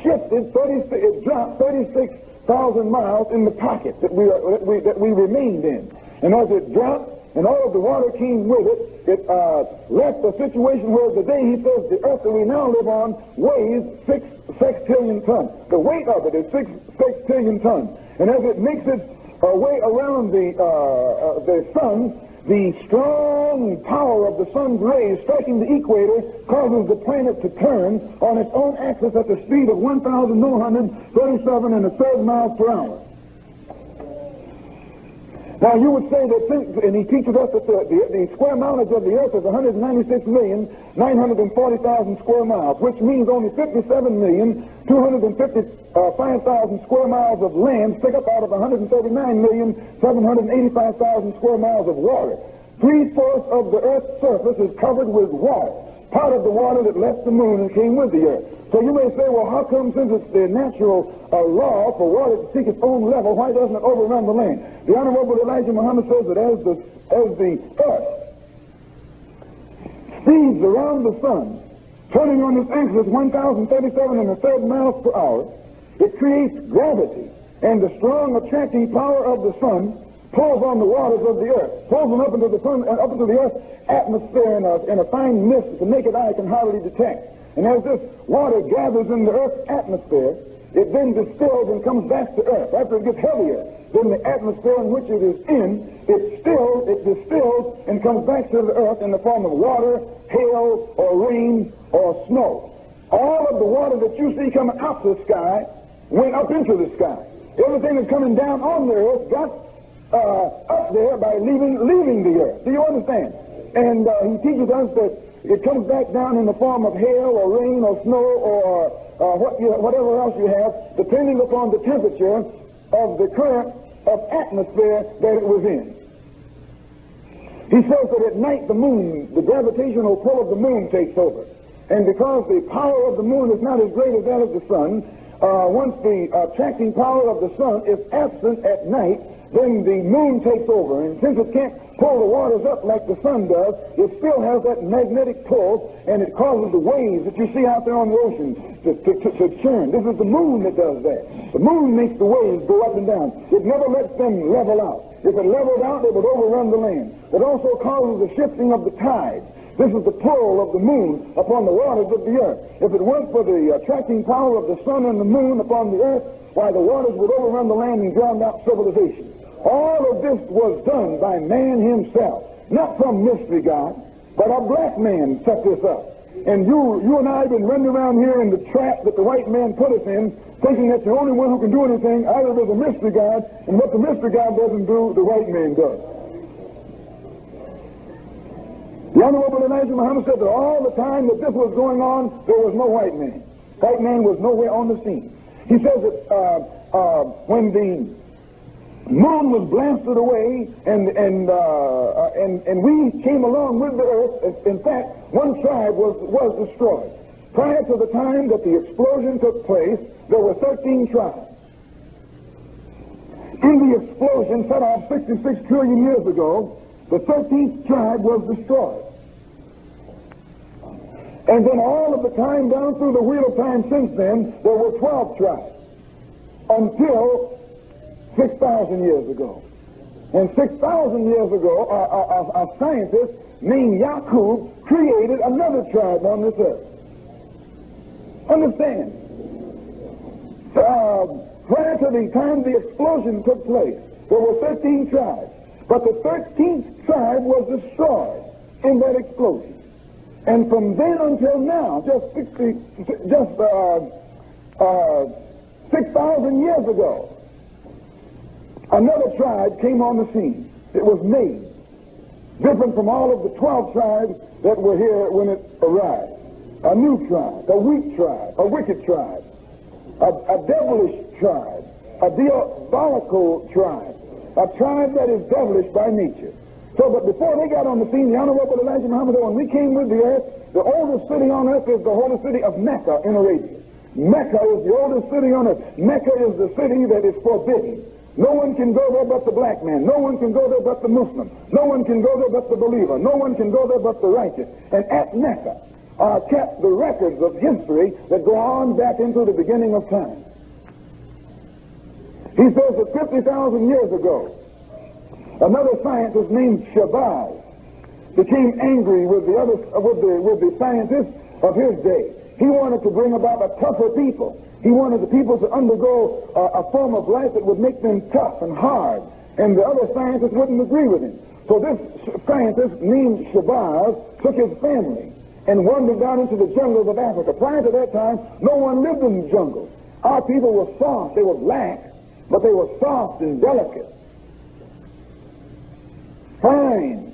shifted, it dropped 36,000 miles in the pocket that we remained in. And as it dropped, and all of the water came with it, it left a situation where today, he says, the earth that we now live on weighs 6 sextillion tons. The weight of it is 6 sextillion tons. And as it makes its way around the sun, the strong power of the sun's rays striking the equator causes the planet to turn on its own axis at the speed of 1,137 and a third miles per hour. Now you would say that, and he teaches us that the square mileage of the earth is 196,940,000 square miles, which means only 57,255,000 square miles of land stick up out of 139,785,000 square miles of water. 3/4 of the earth's surface is covered with water, part of the water that left the moon and came with the earth. So you may say, well, how come, since it's the natural law for water to seek its own level, why doesn't it overrun the land? The Honorable Elijah Muhammad says that as the earth speeds around the sun, turning on its axis 1,037 and a third miles per hour, it creates gravity, and the strong attracting power of the sun pulls on the waters of the earth, pulls them up into the sun and up into the earth's atmosphere in a fine mist that the naked eye can hardly detect. And as this water gathers in the earth's atmosphere, it then distills and comes back to earth. After it gets heavier than the atmosphere in which it is in, it distills and comes back to the earth in the form of water, hail, or rain, or snow. All of the water that you see coming out the sky went up into the sky. Everything that's coming down on the earth got up there by leaving the earth. Do you understand? And he teaches us that it comes back down in the form of hail or rain or snow or whatever else you have, depending upon the temperature of the current of atmosphere that it was in. He says that at night the moon, the gravitational pull of the moon takes over. And because the power of the moon is not as great as that of the sun, once the attracting power of the sun is absent at night, then the moon takes over. And since it can't pull the waters up like the sun does, it still has that magnetic pull, and it causes the waves that you see out there on the ocean to churn. This is the moon that does that. The moon makes the waves go up and down. It never lets them level out. If it leveled out, it would overrun the land. It also causes the shifting of the tides. This is the pull of the moon upon the waters of the earth. If it weren't for the attracting power of the sun and the moon upon the earth, why, the waters would overrun the land and drown out civilization. All of this was done by man himself, not some mystery God, but a black man set this up. And you and I have been running around here in the trap that the white man put us in, thinking that the only one who can do anything either is a mystery God, and what the mystery God doesn't do, the white man does. The Honorable Elijah Muhammad said that all the time that this was going on, there was no white man. White man was nowhere on the scene. He says that when the moon was blasted away and we came along with the earth, in fact, one tribe was destroyed. Prior to the time that the explosion took place, there were 13 tribes. In the explosion set off 66 trillion years ago, the 13th tribe was destroyed. And then all of the time down through the wheel of time since then, there were 12 tribes. Until 6,000 years ago. And 6,000 years ago, a scientist named Yaqub created another tribe on this earth. Understand? Prior to the time the explosion took place, there were 13 tribes. But the 13th tribe was destroyed in that explosion. And from then until now, just 6,000 years ago, another tribe came on the scene. It was made, different from all of the 12 tribes that were here when it arrived. A new tribe, a weak tribe, a wicked tribe, a devilish tribe, a diabolical tribe, a tribe that is devilish by nature. So, but before they got on the scene, the Honorable Elijah Muhammad, when we came with the earth, the oldest city on earth is the holy city of Mecca in Arabia. Mecca is the oldest city on earth. Mecca is the city that is forbidden. No one can go there but the black man. No one can go there but the Muslim. No one can go there but the believer. No one can go there but the righteous. And at Mecca are kept the records of history that go on back into the beginning of time. He says that 50,000 years ago, another scientist named Shabazz became angry with the scientists of his day. He wanted to bring about a tougher people. He wanted the people to undergo a form of life that would make them tough and hard, and the other scientists wouldn't agree with him. So this scientist named Shabazz took his family and wandered down into the jungles of Africa. Prior to that time, no one lived in the jungle. Our people were soft. They were black, but they were soft and delicate. Fine.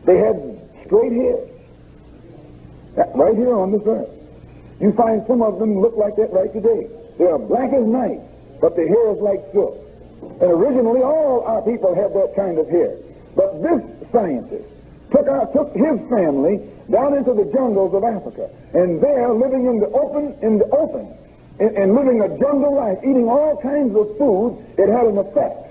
They had straight hair. Right here on this earth. You find some of them look like that right today. They are black as night, but their hair is like silk. And originally all our people had that kind of hair. But this scientist took his family down into the jungles of Africa, and there, living in the open, and living a jungle life, eating all kinds of food, it had an effect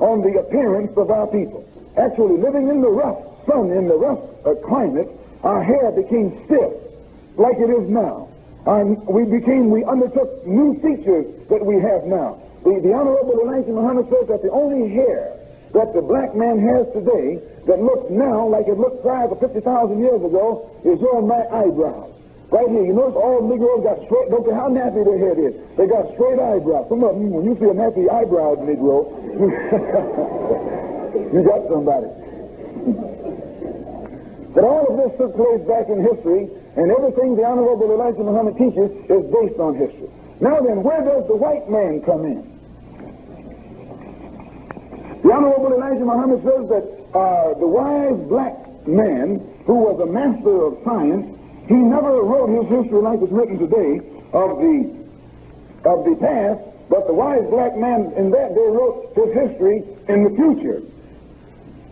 on the appearance of our people. Actually, living in the rough sun, in the rough climate, our hair became stiff, like it is now. We undertook new features that we have now. The Honorable Elijah Muhammad says that the only hair that the black man has today that looks now like it looked prior to 50,000 years ago is your and my eyebrows. Right here, you notice all Negroes got straight, don't care how nappy their head is, they got straight eyebrows. Some of them, when you see a nappy eyebrows Negro, you got somebody. But all of this took place back in history, and everything the Honorable Elijah Muhammad teaches is based on history. Now then, where does the white man come in? The Honorable Elijah Muhammad says that the wise black man who was a master of science, he never wrote his history like it's written today of the past, but the wise black man in that day wrote his history in the future.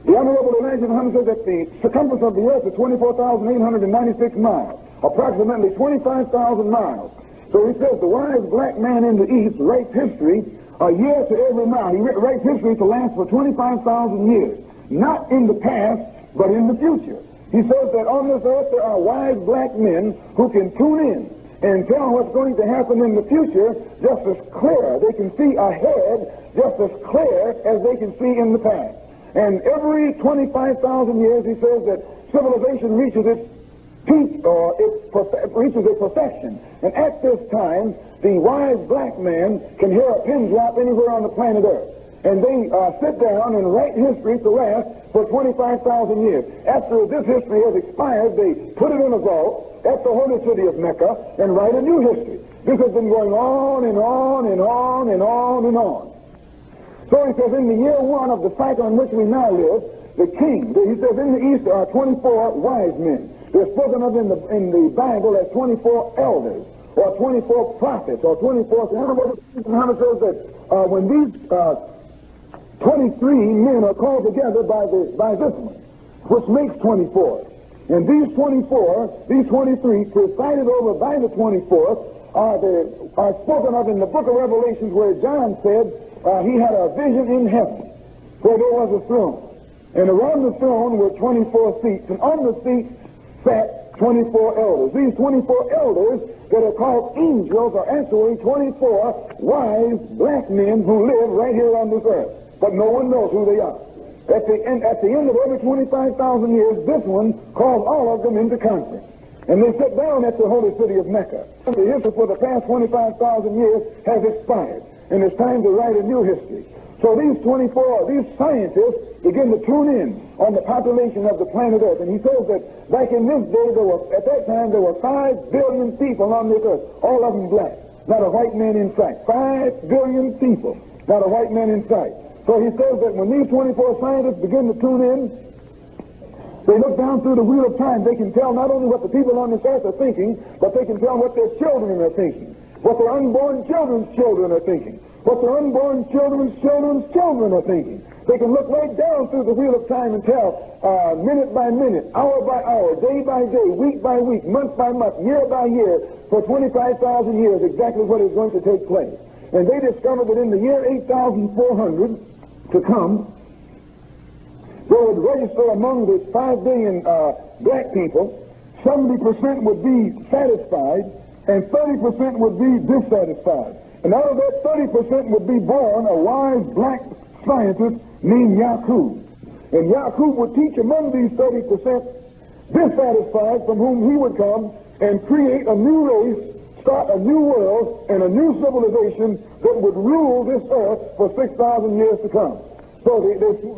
The Honorable Elijah Muhammad says that the circumference of the earth is 24,896 miles, approximately 25,000 miles. So he says the wise black man in the East writes history a year to every mile. He writes history to last for 25,000 years, not in the past, but in the future. He says that on this earth there are wise black men who can tune in and tell what's going to happen in the future just as clear. They can see ahead just as clear as they can see in the past. And every 25,000 years, he says that civilization reaches its peak, or reaches its perfection. And at this time, the wise black man can hear a pin drop anywhere on the planet Earth. And they sit down and write history to last for 25,000 years. After this history has expired, they put it in a vault at the holy city of Mecca and write a new history. This has been going on and on and on and on and on. So he says, in the year one of the cycle in which we now live, the king, he says, in the East there are 24 wise men. They're spoken of in the Bible as 24 elders, or 24 prophets, or 24... Muhammad says that when these 23 men are called together by this one, which makes 24. And these 23, presided over by the 24th, are spoken of in the book of Revelations, where John said he had a vision in heaven where there was a throne. And around the throne were 24 seats, and on the seats sat 24 elders. These 24 elders that are called angels are actually 24 wise black men who live right here on this earth. But no one knows who they are. At the end of every 25,000 years, this one calls all of them into conference. And they sit down at the holy city of Mecca. The history for the past 25,000 years has expired. and it's time to write a new history. So these scientists begin to tune in on the population of the planet Earth. And he says that back in this day, at that time, there were 5 billion people on this earth, all of them black, not a white man in sight. 5 billion people, not a white man in sight. So he says that when these 24 scientists begin to tune in, they look down through the wheel of time. They can tell not only what the people on this earth are thinking, but they can tell what their children are thinking, what their unborn children's children are thinking, what their unborn children's children's children are thinking. They can look right down through the wheel of time and tell minute by minute, hour by hour, day by day, week by week, month by month, year by year, for 25,000 years exactly what is going to take place. And they discovered that in the year 8,400 to come, they would register among the 5 billion black people, 70% would be satisfied and 30% would be dissatisfied. And out of that 30% would be born a wise black scientist named Yakub. And Yakub would teach among these 30% dissatisfied, from whom he would come and create a new race, start a new world, and a new civilization that would rule this earth for 6,000 years to come. So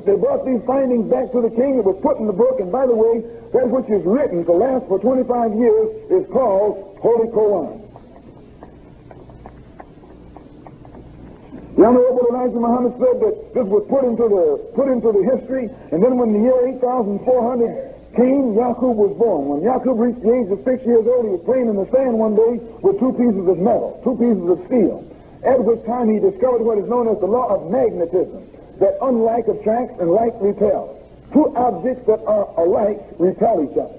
they brought these findings back to the king. It was put in the book, and by the way, that which is written to last for 25 years is called Holy Quran. The Honorable Elijah Muhammad said that this was put into the history, and then when the year 8,400 came, Yakub was born. When Yakub reached the age of 6 years old, he was playing in the sand one day with 2 pieces of metal, 2 pieces of steel, at which time he discovered what is known as the law of magnetism, that unlike attracts and like repels. 2 objects that are alike repel each other,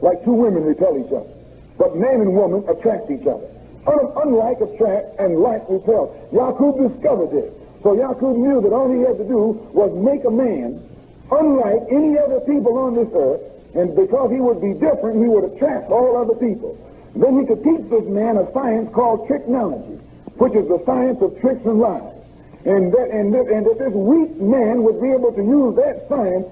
like 2 women repel each other. But man and woman attract each other. Unlike attract and like repel. Yakub discovered this. So Yakub knew that all he had to do was make a man unlike any other people on this earth, and because he would be different, he would attract all other people. Then he could teach this man a science called tricknology, which is the science of tricks and lies. And that this weak man would be able to use that science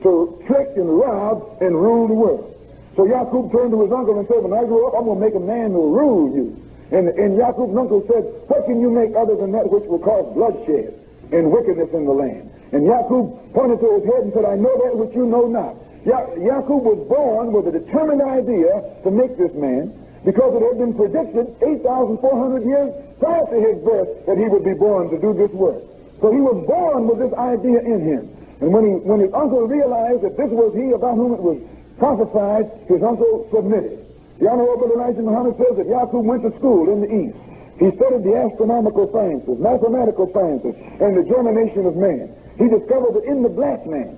to trick and rob and rule the world. So Yakub turned to his uncle and said, when I grow up, I'm going to make a man who will rule you. And Yakub's uncle said, what can you make other than that which will cause bloodshed and wickedness in the land? And Yakub pointed to his head and said, I know that which you know not. Yakub was born with a determined idea to make this man, because it had been predicted 8,400 years prior to his birth that he would be born to do this work. So he was born with this idea in him. And when his uncle realized that this was he about whom it was prophesied, his uncle submitted. The Honorable Elijah Muhammad says that Yakub went to school in the East. He studied the astronomical sciences, mathematical sciences, and the germination of man. He discovered that in the black man,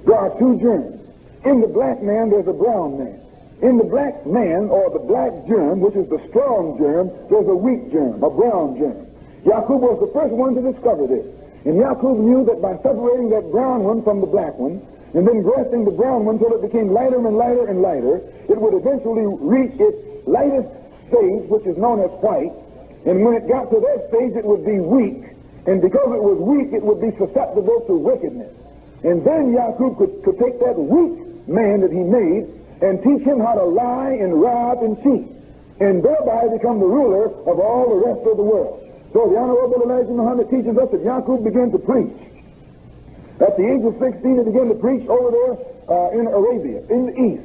there are 2 germs. In the black man, there's a brown man. In the black man, or the black germ, which is the strong germ, there's a weak germ, a brown germ. Yakub was the first one to discover this. And Yakub knew that by separating that brown one from the black one, and then grafting the brown one until it became lighter and lighter and lighter, it would eventually reach its lightest stage, which is known as white. And when it got to that stage, it would be weak. And because it was weak, it would be susceptible to wickedness. And then Yakub could take that weak man that he made and teach him how to lie and rob and cheat, and thereby become the ruler of all the rest of the world. So the Honorable Elijah Muhammad teaches us that Yakub began to preach. At the age of 16, he began to preach over there in Arabia, in the East.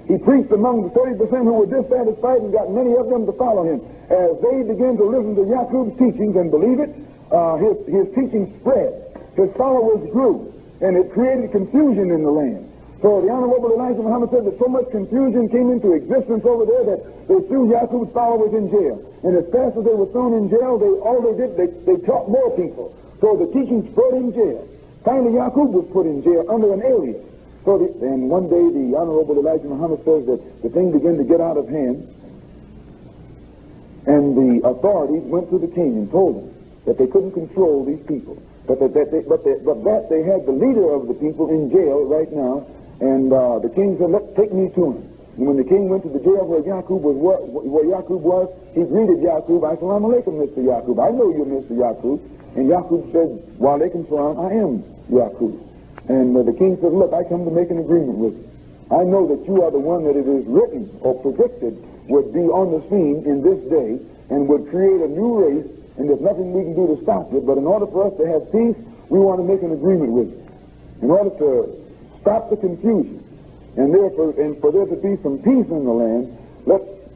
He preached among the 30% who were dissatisfied and got many of them to follow him. As they began to listen to Yakub's teachings and believe it, his teaching spread. His followers grew, and it created confusion in the land. So the Honorable Elijah Muhammad said that so much confusion came into existence over there that they threw Yakub's followers in jail. And as fast as they were thrown in jail, they taught more people. So the teaching spread in jail. Finally, Yakub was put in jail under an alias. And one day the Honorable Elijah Muhammad says that the thing began to get out of hand, and the authorities went to the king and told him that they couldn't control these people, but that they had the leader of the people in jail right now. And the king said, take me to him. And when the king went to the jail where Yakub was, he greeted Yakub. Assalamu alaikum, Mr. Yakub. I know you're Mr. Yakub. And Yakub said, wa alaikum salam, I am Yakub. And the king said, look, I come to make an agreement with you. I know that you are the one that it is written or predicted would be on the scene in this day and would create a new race, and there's nothing we can do to stop it. But in order for us to have peace, we want to make an agreement with you. In order to stop the confusion, and for there to be some peace in the land,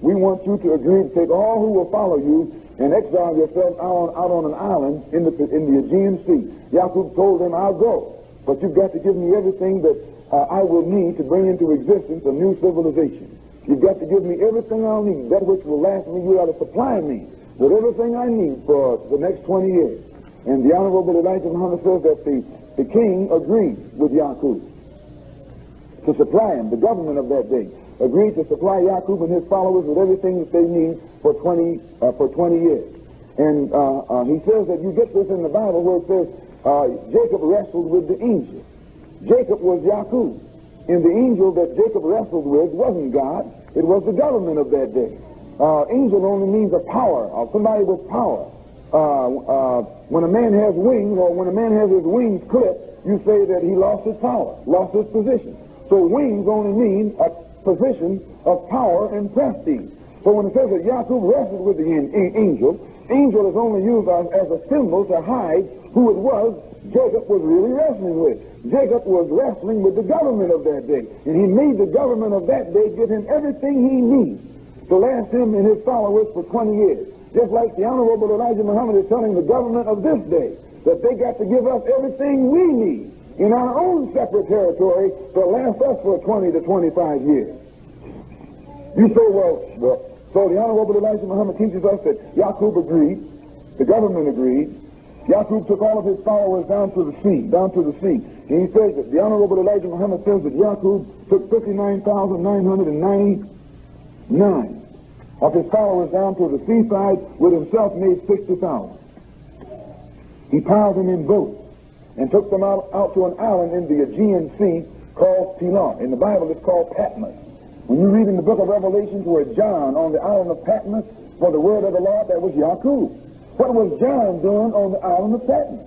we want you to agree to take all who will follow you and exile yourselves out on an island in the Aegean Sea. Yaakov told them, I'll go, but you've got to give me everything that I will need to bring into existence a new civilization. You've got to give me everything I'll need, that which will last me. You ought to supply me with everything I need for the next 20 years. And the Honorable Elijah Muhammad says that the king agreed with Yaakov to supply him. The government of that day agreed to supply Yaakov and his followers with everything that they need for 20 years. And he says that you get this in the Bible where it says Jacob wrestled with the angel. Jacob was Yaakov. And the angel that Jacob wrestled with wasn't God. It was the government of that day. Angel only means a power, or somebody with power. When a man has wings, or when a man has his wings clipped, you say that he lost his power, lost his position. So wings only mean a position of power and prestige. So when it says that Yaakov wrestled with the angel, angel is only used as a symbol to hide who it was Jacob was really wrestling with. Jacob was wrestling with the government of that day, and he made the government of that day give him everything he needs to last him and his followers for 20 years. Just like the Honorable Elijah Muhammad is telling the government of this day that they got to give us everything we need in our own separate territory to last us for 20 to 25 years. You say, well, so the Honorable Elijah Muhammad teaches us that Yaakov agreed, the government agreed. Yaakov took all of his followers down to the sea. And he says that the Honorable Elijah Muhammad says that Yaakov took 59,999 of his followers down to the seaside, with himself made 60,000. He piled them in boats and took them out to an island in the Aegean Sea called Pilar. In the Bible it's called Patmos. When you read in the book of Revelation where John on the island of Patmos for the word of the Lord, that was Yaakov. What was John doing on the island of Patmos?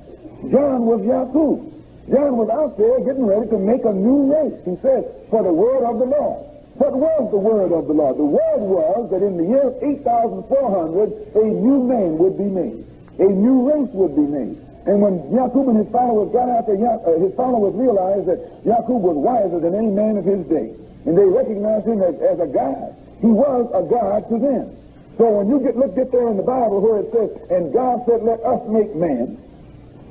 John was Yaakov. John was out there getting ready to make a new race. He says, for the word of the Lord. What was the word of the Lord? The word was that in the year 8,400, a new man would be made. A new race would be made. And when Yaakov and his followers got out there, his followers realized that Yaakov was wiser than any man of his day. And they recognized him as a god. He was a god to them. So when you get there in the Bible where it says, and God said, let us make man,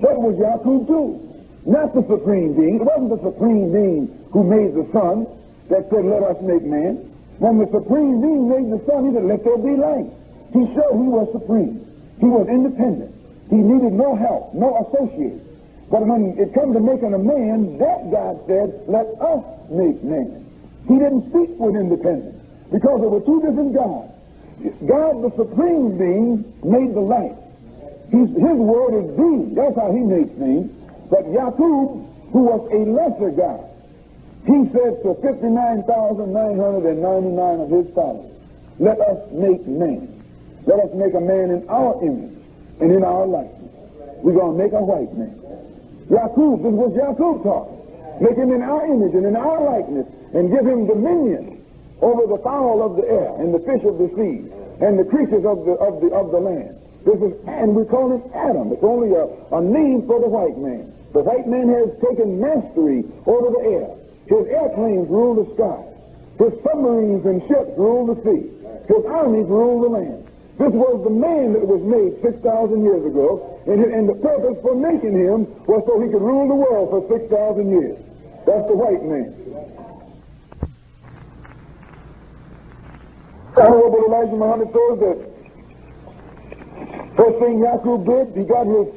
what was Yaakov do? Not the supreme being. It wasn't the supreme being who made the sun that said, let us make man. When the supreme being made the sun, he said, let there be light. He showed he was supreme. He was independent. He needed no help, no associate. But when it comes to making a man, that God said, let us make man. He didn't speak with independence because there were two different gods. God, the supreme being, made the light. His word is being. That's how he makes things. But Yaakov, who was a lesser God, he said to 59,999 of his followers, let us make man. Let us make a man in our image and in our likeness. We're going to make a white man. Yaakov, this was Yaakov taught. Make him in our image and in our likeness, and give him dominion over the fowl of the air and the fish of the sea and the creatures of the land. And we call him Adam. It's only a name for the white man. The white man has taken mastery over the air. His airplanes rule the sky. His submarines and ships rule the sea. His armies rule the land. This was the man that was made 6,000 years ago, and the purpose for making him was so he could rule the world for 6,000 years. That's the white man. Honorable Elijah Muhammad says that first thing Yaakov did, he got his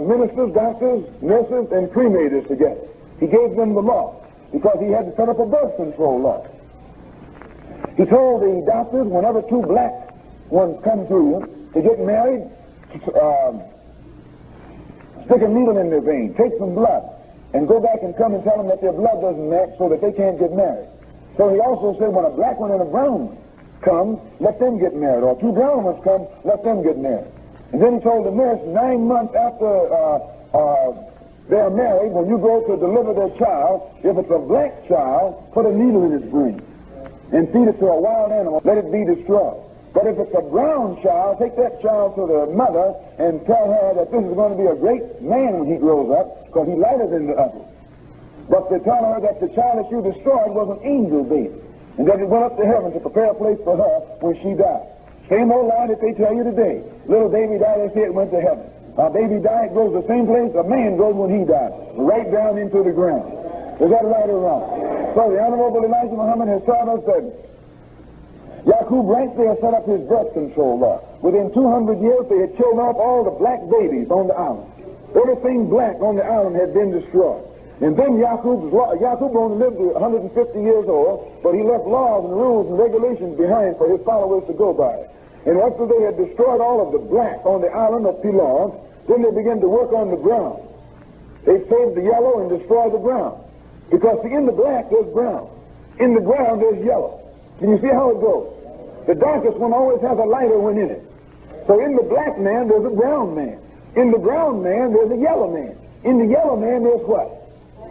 ministers, doctors, nurses, and cremators together. He gave them the law because he had to set up a birth control law. He told the doctors whenever two black ones come to you to get married, stick a needle in their vein, take some blood, and go back and come and tell them that their blood doesn't match so that they can't get married. So he also said when a black one and a brown one come, let them get married. Or two brown ones come, let them get married. And then he told the nurse 9 months after they're married, when you go to deliver their child, if it's a black child, put a needle in his brain. and feed it to a wild animal, let it be destroyed. But if it's a brown child, take that child to the mother and tell her that this is going to be a great man when he grows up, because he's lighter than the others. But they tell her that the child that you destroyed was an angel baby, and that it went up to heaven to prepare a place for her when she died. Same old lie that they tell you today. Little baby died, they say it went to heaven. A baby died, goes the same place a man goes when he dies, right down into the ground. Is that right or wrong? So the Honorable Elijah Muhammad has taught us that Yaqub right there set up his birth control law. Within 200 years, they had killed off all the black babies on the island. Everything black on the island had been destroyed. And then Yaqub only lived to 150 years old, but he left laws and rules and regulations behind for his followers to go by. And after they had destroyed all of the black on the island of Pilar, then they began to work on the brown. They saved the yellow and destroyed the brown. Because see, in the black there's brown. In the brown there's yellow. Can you see how it goes? The darkest one always has a lighter one in it. So in the black man there's a brown man. In the brown man there's a yellow man. In the yellow man there's what?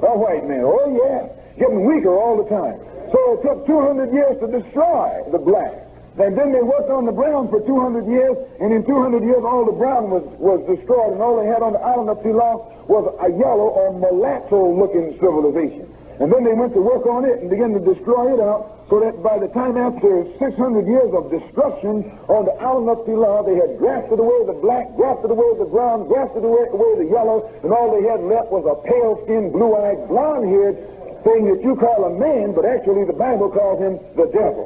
A white man. Oh yeah. Getting weaker all the time. So it took 200 years to destroy the black. And then they worked on the brown for 200 years, and in 200 years all the brown was destroyed, and all they had on the island of Pilar was a yellow or mulatto-looking civilization. And then they went to work on it and began to destroy it out, so that by the time after 600 years of destruction on the island of Pilar, they had grafted away the black, grafted away the brown, grafted away the yellow, and all they had left was a pale-skinned, blue-eyed, blonde-haired thing that you call a man, but actually the Bible calls him the devil.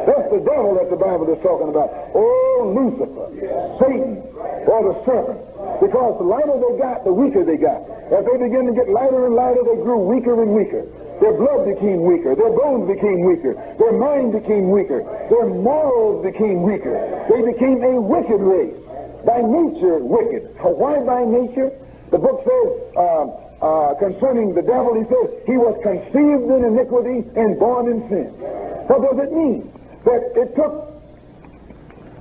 That's the devil that the Bible is talking about. Oh, Lucifer, Satan, or the serpent. Because the lighter they got, the weaker they got. As they began to get lighter and lighter, they grew weaker and weaker. Their blood became weaker. Their bones became weaker. Their mind became weaker. Their morals became weaker. They became a wicked race. By nature, wicked. Why by nature? The book says, concerning the devil, he says, he was conceived in iniquity and born in sin. What does it mean? That it took,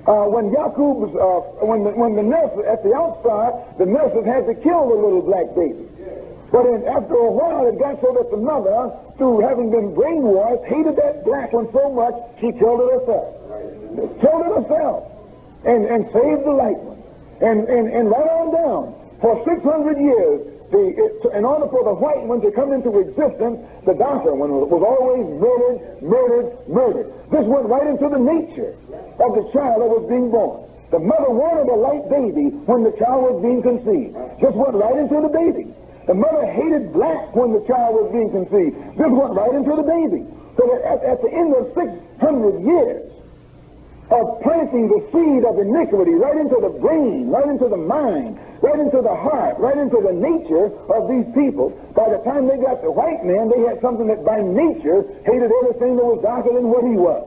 when Yaqub's, when the nurses, at the outside, the nurses had to kill the little black baby. But after a while, it got so that the mother, through having been brainwashed, hated that black one so much, she killed it herself. Killed it herself. And saved the light one. And right on down, for 600 years, in order for the white one to come into existence, the darker one was always murdered. This went right into the nature of the child that was being born. The mother wanted a light baby when the child was being conceived. Just went right into the baby. The mother hated black when the child was being conceived. This went right into the baby. So that at the end of 600 years of planting the seed of iniquity right into the brain, right into the mind, right into the heart, right into the nature of these people, by the time they got the white man, they had something that by nature hated everything that was darker than what he was.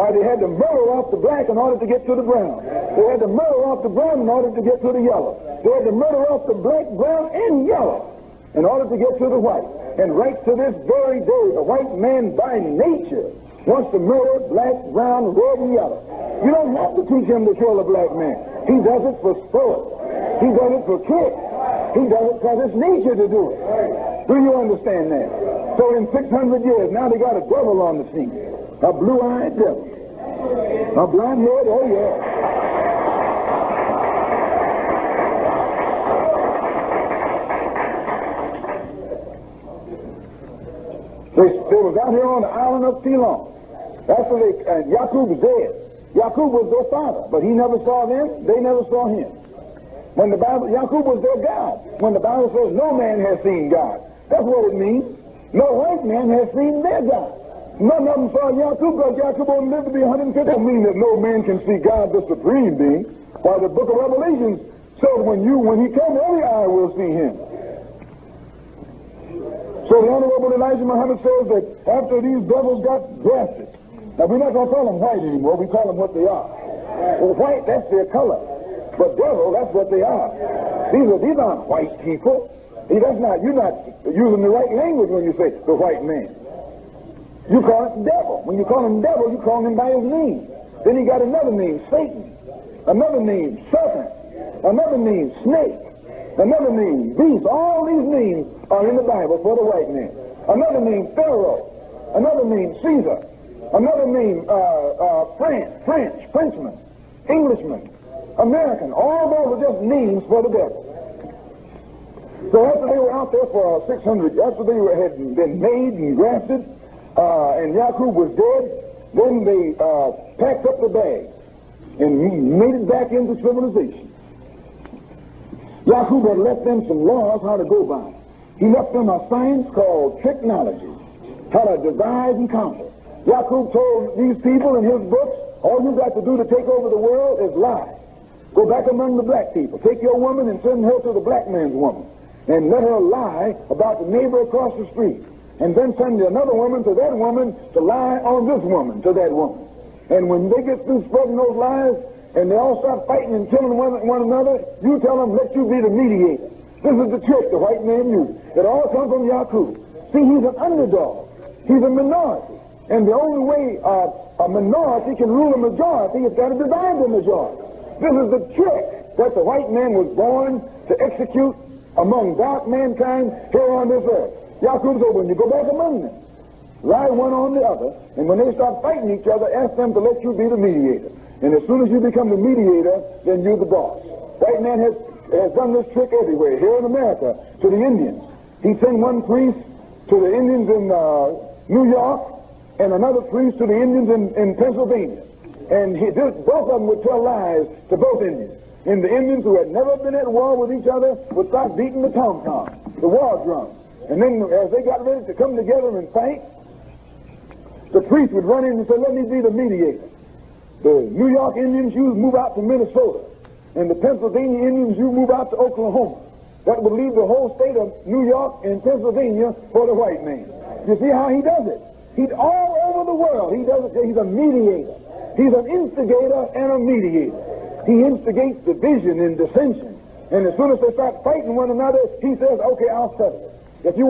Why, they had to murder off the black in order to get to the brown. They had to murder off the brown in order to get to the yellow. They had to murder off the black, brown, and yellow in order to get to the white. And right to this very day, the white man by nature wants to murder black, brown, red, and yellow. You don't have to teach him to kill a black man. He does it for sport. He does it for kicks. He does it because it's nature to do it. Do you understand that? So in 600 years, now they got a devil on the scene. A blue-eyed devil. A blonde head, oh yeah. They was out here on the island of Ceylon. After Yaqub was dead. Yaqub was their father, but he never saw them, they never saw him. When the Bible, Yaqub was their God. When the Bible says no man has seen God, that's what it means. No white man has seen their God. None of them saw Yaqub because Yaqub only lived to be 150. That doesn't mean that no man can see God, the supreme being. While the book of Revelation said when he comes, every eye will see him. So the Honorable Elijah Muhammad says that after these devils got grafted, now we're not going to call them white anymore, we call them what they are. Well, white, that's their color. But devil, that's what they are. These aren't white people. You're not using the right language when you say the white man. You call it devil. When you call him devil, you call him by his name. Then he got another name, Satan. Another name, serpent. Another name, snake. Another name, beast. All these names are in the Bible for the white man. Another name, Pharaoh. Another name, Caesar. Another name, Frenchman, Englishman, American. All those are just names for the devil. So after they were out there for 600, after they had been made and grafted, and Yaqub was dead, then they packed up the bag and made it back into civilization. Yaqub had left them some laws how to go by. He left them a science called technology, how to divide and conquer. Yaqub told these people in his books, all you got to do to take over the world is lie. Go back among the black people. Take your woman and send her to the black man's woman, and let her lie about the neighbor across the street. And then send another woman to that woman to lie on this woman to that woman. And when they get through spreading those lies, and they all start fighting and killing one another, you tell them, let you be the mediator. This is the trick the white man used. It all comes from Yaqub. See, he's an underdog. He's a minority. And the only way a minority can rule a majority is got to divide the majority. This is the trick that the white man was born to execute among dark mankind here on this earth. Yaqub said, when you go back among them, lie one on the other, and when they start fighting each other, ask them to let you be the mediator. And as soon as you become the mediator, then you're the boss. White man has done this trick everywhere. Here in America, to the Indians. He sent one priest to the Indians in New York, and another priest to the Indians in Pennsylvania. And both of them would tell lies to both Indians. And the Indians who had never been at war with each other would start beating the tom-tom, the war drum. And then as they got ready to come together and fight, the priest would run in and say, let me be the mediator. The New York Indians, you move out to Minnesota. And the Pennsylvania Indians, you move out to Oklahoma. That would leave the whole state of New York and Pennsylvania for the white man. You see how he does it? He's all over the world. He does it. He's a mediator. He's an instigator and a mediator. He instigates division and dissension. And as soon as they start fighting one another, he says, okay, I'll settle it. If you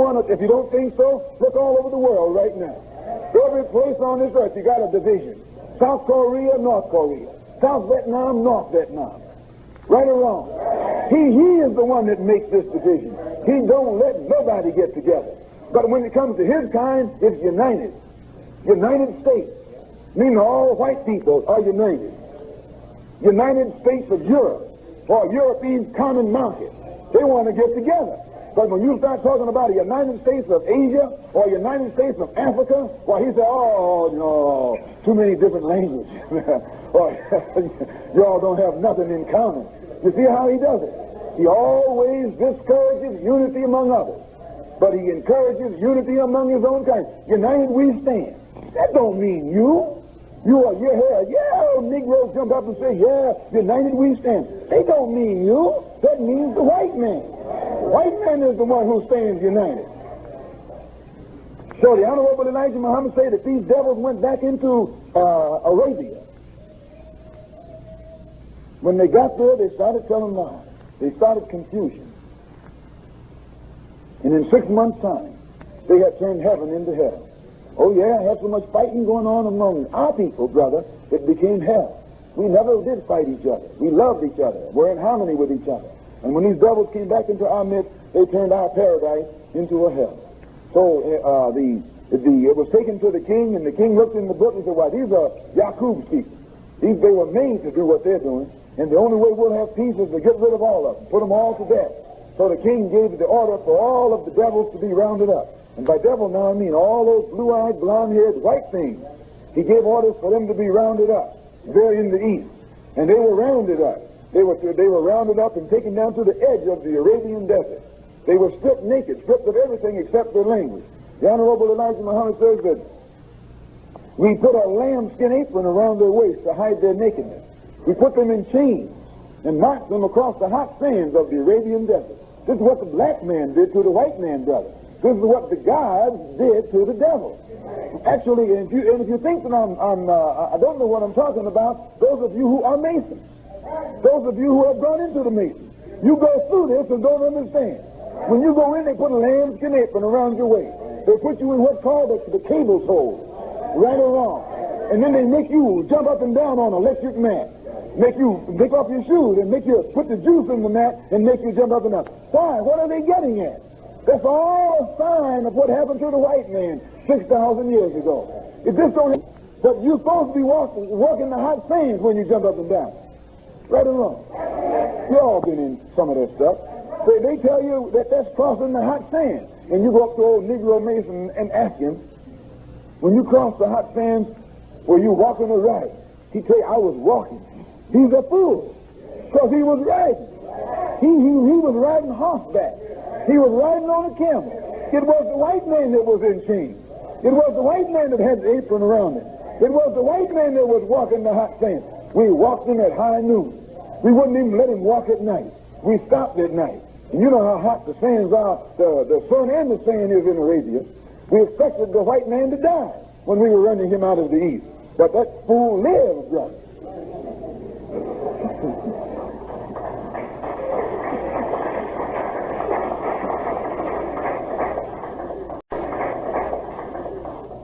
don't think so, look all over the world right now. Every place on this earth, you got a division. South Korea, North Korea. South Vietnam, North Vietnam. Right or wrong? He is the one that makes this division. He don't let nobody get together. But when it comes to his kind, it's united. United States. Meaning all white people are united. United States of Europe, or European Common Market. They want to get together. But when you start talking about a United States of Asia or United States of Africa, well, he said, oh, no, too many different languages. Y'all don't have nothing in common. You see how he does it? He always discourages unity among others, but he encourages unity among his own kind. United we stand. That don't mean you. You are, yeah, Negroes jump up and say, yeah, united we stand. They don't mean you. That means the white man. The white man is the one who stands united. So the Honorable Elijah Muhammad said that these devils went back into Arabia. When they got there, they started telling lies. They started confusion. And in 6 months' time, they had turned heaven into hell. Oh yeah, had so much fighting going on among our people, brother, it became hell. We never did fight each other. We loved each other. We're in harmony with each other. And when these devils came back into our midst, they turned our paradise into a hell. So it was taken to the king, and the king looked in the book and said, well, these are Yaqub's people. They were made to do what they're doing, and the only way we'll have peace is to get rid of all of them, put them all to death. So the king gave the order for all of the devils to be rounded up. And by devil now I mean all those blue-eyed, blonde-haired, white things. He gave orders for them to be rounded up there in the east. And they were rounded up. They were rounded up and taken down to the edge of the Arabian desert. They were stripped naked, stripped of everything except their language. The Honorable Elijah Muhammad says that we put a lambskin apron around their waist to hide their nakedness. We put them in chains and marched them across the hot sands of the Arabian desert. This is what the black man did to the white man, brother. This is what the gods did to the devil. Actually, if you think that I don't know what I'm talking about, those of you who are Masons, those of you who have gone into the Masons, you go through this and don't understand. When you go in, they put a lambskin apron around your waist. They put you in what's called the cable's hole, right or wrong. And then they make you jump up and down on an electric mat. Make you take off your shoes and make you put the juice in the mat and make you jump up and down. Why? What are they getting at? That's all a sign of what happened to the white man 6,000 years ago. If this don't, But you're supposed to be walking the hot sands when you jump up and down. Right or wrong? You all been in some of that stuff. They tell you that that's crossing the hot sand. And you go up to old Negro Mason and ask him, when you cross the hot sands, were you walking or riding? He tell you, I was walking. He's a fool, because he was riding. He was riding horseback. He was riding on a camel. It was the white man that was in chains. It was the white man that had the apron around him. It was the white man that was walking the hot sand. We walked him at high noon. We wouldn't even let him walk at night. We stopped at night. And you know how hot the sands are, the sun and the sand is in Arabia. We expected the white man to die when we were running him out of the east. But that fool lived, brother.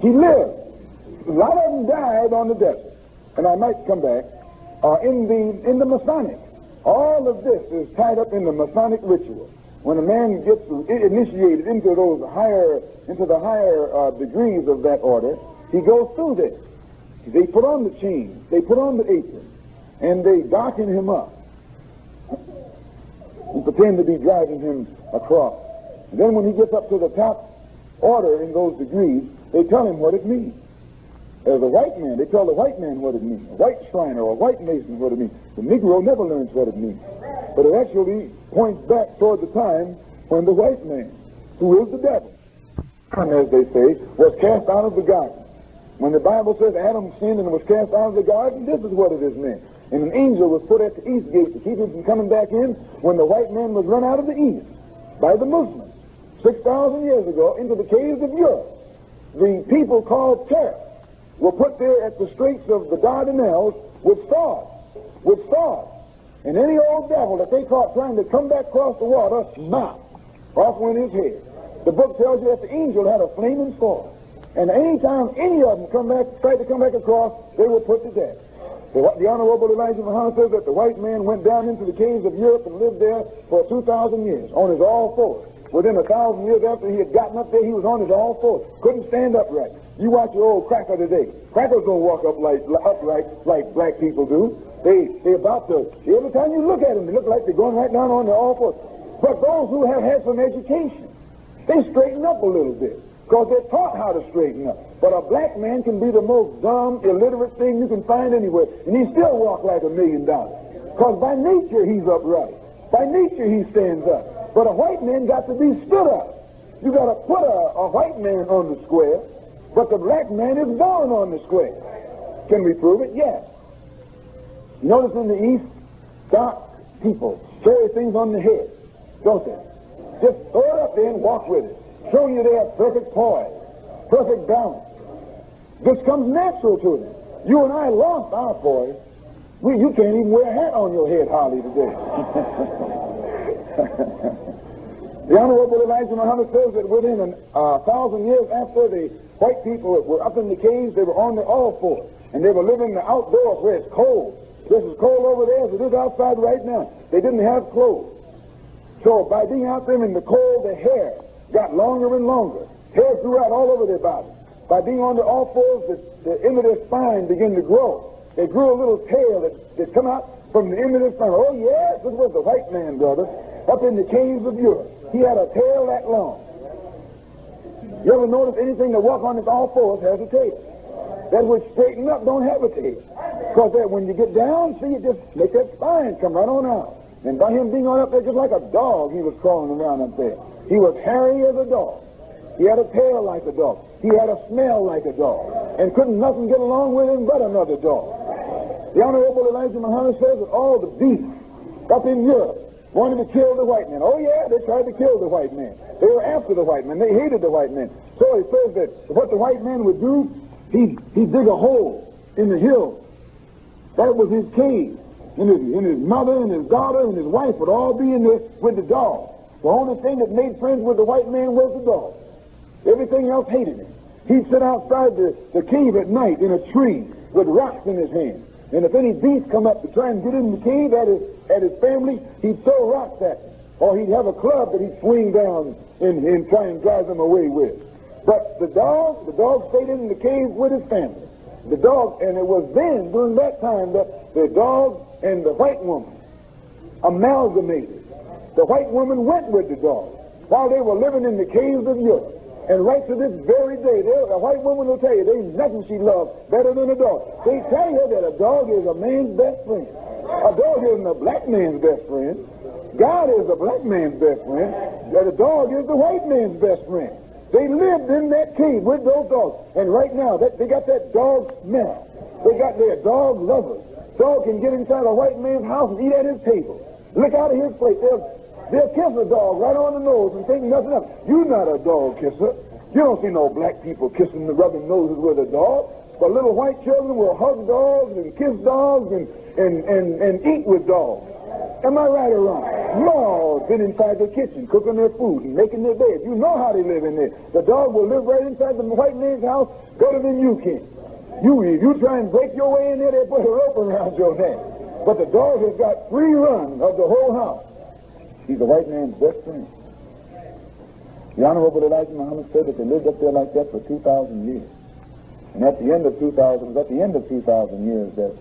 He lived. A lot of them died on the desert. And I might come back. In the Masonic. All of this is tied up in the Masonic ritual. When a man gets initiated into the higher degrees of that order, he goes through this. They put on the chains, they put on the apron, and they darken him up and pretend to be driving him across. And then when he gets up to the top order in those degrees, they tell him what it means. As a white man, they tell the white man what it means. A white Shriner or a white Mason what it means. The Negro never learns what it means. But it actually points back toward the time when the white man, who is the devil, as they say, was cast out of the garden. When the Bible says Adam sinned and was cast out of the garden, this is what it is meant. And an angel was put at the east gate to keep him from coming back in when the white man was run out of the east by the Muslims 6,000 years ago into the caves of Europe. The people called Turks were put there at the straits of the Dardanelles with swords. And any old devil that they caught trying to come back across the water, off went his head. The book tells you that the angel had a flaming sword. And any time any of them tried to come back across, they were put to death. The Honorable Elijah Muhammad says that the white man went down into the caves of Europe and lived there for 2,000 years on his all fours. Within 1,000 years after he had gotten up there, he was on his all fours. Couldn't stand upright. You watch your old cracker today. Crackers don't walk upright like black people do. They're about to, every time you look at them, they look like they're going right down on their all fours. But those who have had some education, they straighten up a little bit because they're taught how to straighten up. But a black man can be the most dumb, illiterate thing you can find anywhere, and he still walk like $1 million. Because by nature he's upright. By nature he stands up. But a white man got to be stood up. You got to put a white man on the square, but the black man is born on the square. Can we prove it? Yes. Notice in the East, dark people carry things on the head, don't they? Just throw it up there and walk with it. Show you they have perfect poise, perfect balance. This comes natural to them. You and I lost our poise. You can't even wear a hat on your head hardly today. The Honorable Elijah Muhammad says that within 1,000 years after the white people were up in the caves, they were on their all fours, and they were living in the outdoors where it's cold. This is cold over there as it is outside right now. They didn't have clothes. So by being out there in the cold, their hair got longer and longer. Hair grew out all over their body. By being on their all fours, the end of their spine began to grow. They grew a little tail that come out from the end of their spine. Oh, yes, this was the white man, brother, up in the caves of Europe. He had a tail that long. You ever notice anything that walks on its all fours has a tail? That which straighten up don't have a tail. Because when you get down, see, it just makes that spine come right on out. And by him being on up there just like a dog, he was crawling around up there. He was hairy as a dog. He had a tail like a dog. He had a smell like a dog. And couldn't nothing get along with him but another dog. The Honorable Elijah Muhammad says that all the beasts up in Europe wanted to kill the white man. Oh, yeah, they tried to kill the white man. They were after the white man. They hated the white man. So he says that what the white man would do, he'd dig a hole in the hill. That was his cave. And his mother and his daughter and his wife would all be in there with the dog. The only thing that made friends with the white man was the dog. Everything else hated him. He'd sit outside the cave at night in a tree with rocks in his hand. And if any beast come up to try and get in the cave at his family, he'd throw rocks at them. Or he'd have a club that he'd swing down and try and drive them away with. But the dog stayed in the cave with his family. The dog, and it was then, during that time, that the dog and the white woman amalgamated. The white woman went with the dog while they were living in the caves of Europe. And right to this very day, the white woman will tell you there ain't nothing she loves better than a dog. They tell you that a dog is a man's best friend. A dog isn't a black man's best friend. God is a black man's best friend. That a dog is the white man's best friend. They lived in that cave with those dogs. And right now, they got that dog smell. They got their dog lovers. Dog can get inside a white man's house and eat at his table. Look out of his plate. They'll kiss a dog right on the nose and think nothing of it. You're not a dog kisser. You don't see no black people kissing the rubbing noses with a dog. But little white children will hug dogs and kiss dogs and eat with dogs. Am I right or wrong? No, been inside their kitchen, cooking their food and making their bed. You know how they live in there. The dog will live right inside the white man's house better than you can. You try and break your way in there, they put a rope around your neck. But the dog has got free run of the whole house. He's the white man's best friend. The Honorable Elijah Muhammad said that they lived up there like that for 2,000 years. And at the end of 2,000 years that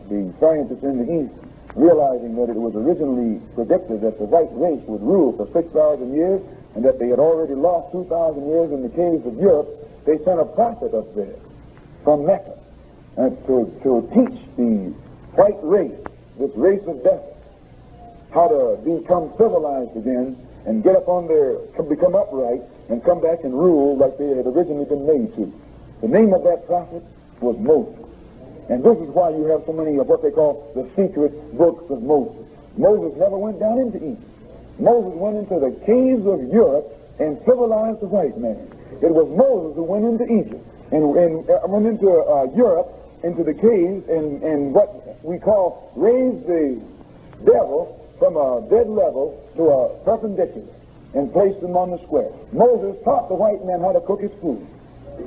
the scientists in the East, realizing that it was originally predicted that the white race would rule for 6,000 years and that they had already lost 2,000 years in the caves of Europe, they sent a prophet up there from Mecca to teach the white race, this race of death, how to become civilized again and get up on become upright and come back and rule like they had originally been made to. The name of that prophet was Moses. And this is why you have so many of what they call the secret books of Moses. Moses never went down into Egypt. Moses went into the caves of Europe and civilized the white man. It was Moses who went into Egypt and went into Europe, into the caves, and what we call raised the devil from a dead level to a perpendicular and placed him on the square. Moses taught the white man how to cook his food.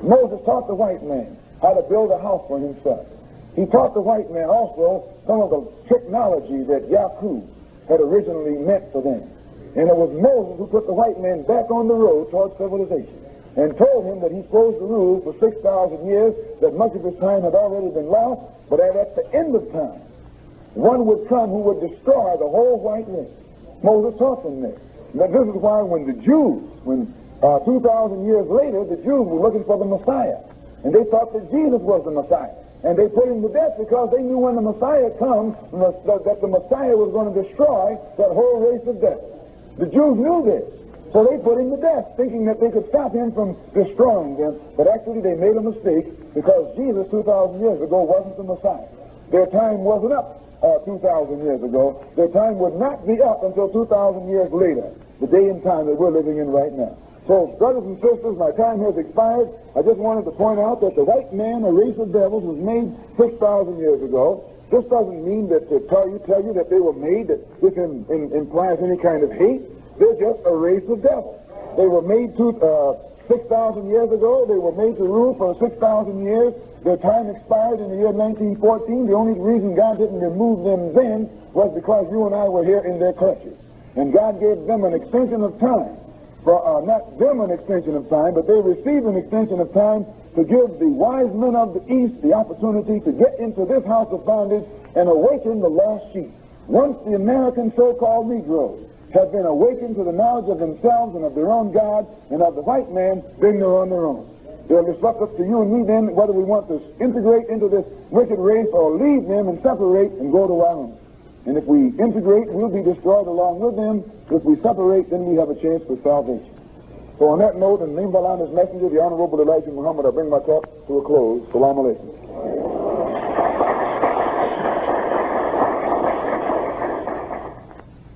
Moses taught the white man how to build a house for himself. He taught the white man also some of the technology that Yakub had originally meant for them. And it was Moses who put the white man back on the road toward civilization and told him that he's supposed to rule for 6,000 years, that much of his time had already been lost, but that at the end of time, one would come who would destroy the whole white race. Moses taught them this. Now, this is why when the Jews, 2,000 years later, the Jews were looking for the Messiah, and they thought that Jesus was the Messiah. And they put him to death because they knew when the Messiah comes that the Messiah was going to destroy that whole race of death. The Jews knew this. So they put him to death, thinking that they could stop him from destroying them. But actually they made a mistake because Jesus 2,000 years ago wasn't the Messiah. Their time wasn't up 2,000 years ago. Their time would not be up until 2,000 years later, the day and time that we're living in right now. So, brothers and sisters, my time has expired. I just wanted to point out that the white man, a race of devils, was made 6,000 years ago. This doesn't mean that to tell you that they were made, that this implies any kind of hate. They're just a race of devils. They were made 6,000 years ago. They were made to rule for 6,000 years. Their time expired in the year 1914. The only reason God didn't remove them then was because you and I were here in their clutches. And God gave them an extension of time. Not them an extension of time, but they received an extension of time to give the wise men of the East the opportunity to get into this house of bondage and awaken the lost sheep. Once the American so-called Negroes have been awakened to the knowledge of themselves and of their own God and of the white man, then they're on their own. It's left up to you and me then whether we want to integrate into this wicked race or leave them and separate and go to our own. And if we integrate, we'll be destroyed along with them. If we separate, then we have a chance for salvation. So on that note, in the name of Allah's messenger, the Honorable Elijah Muhammad, I bring my talk to a close. Salaam alaikum.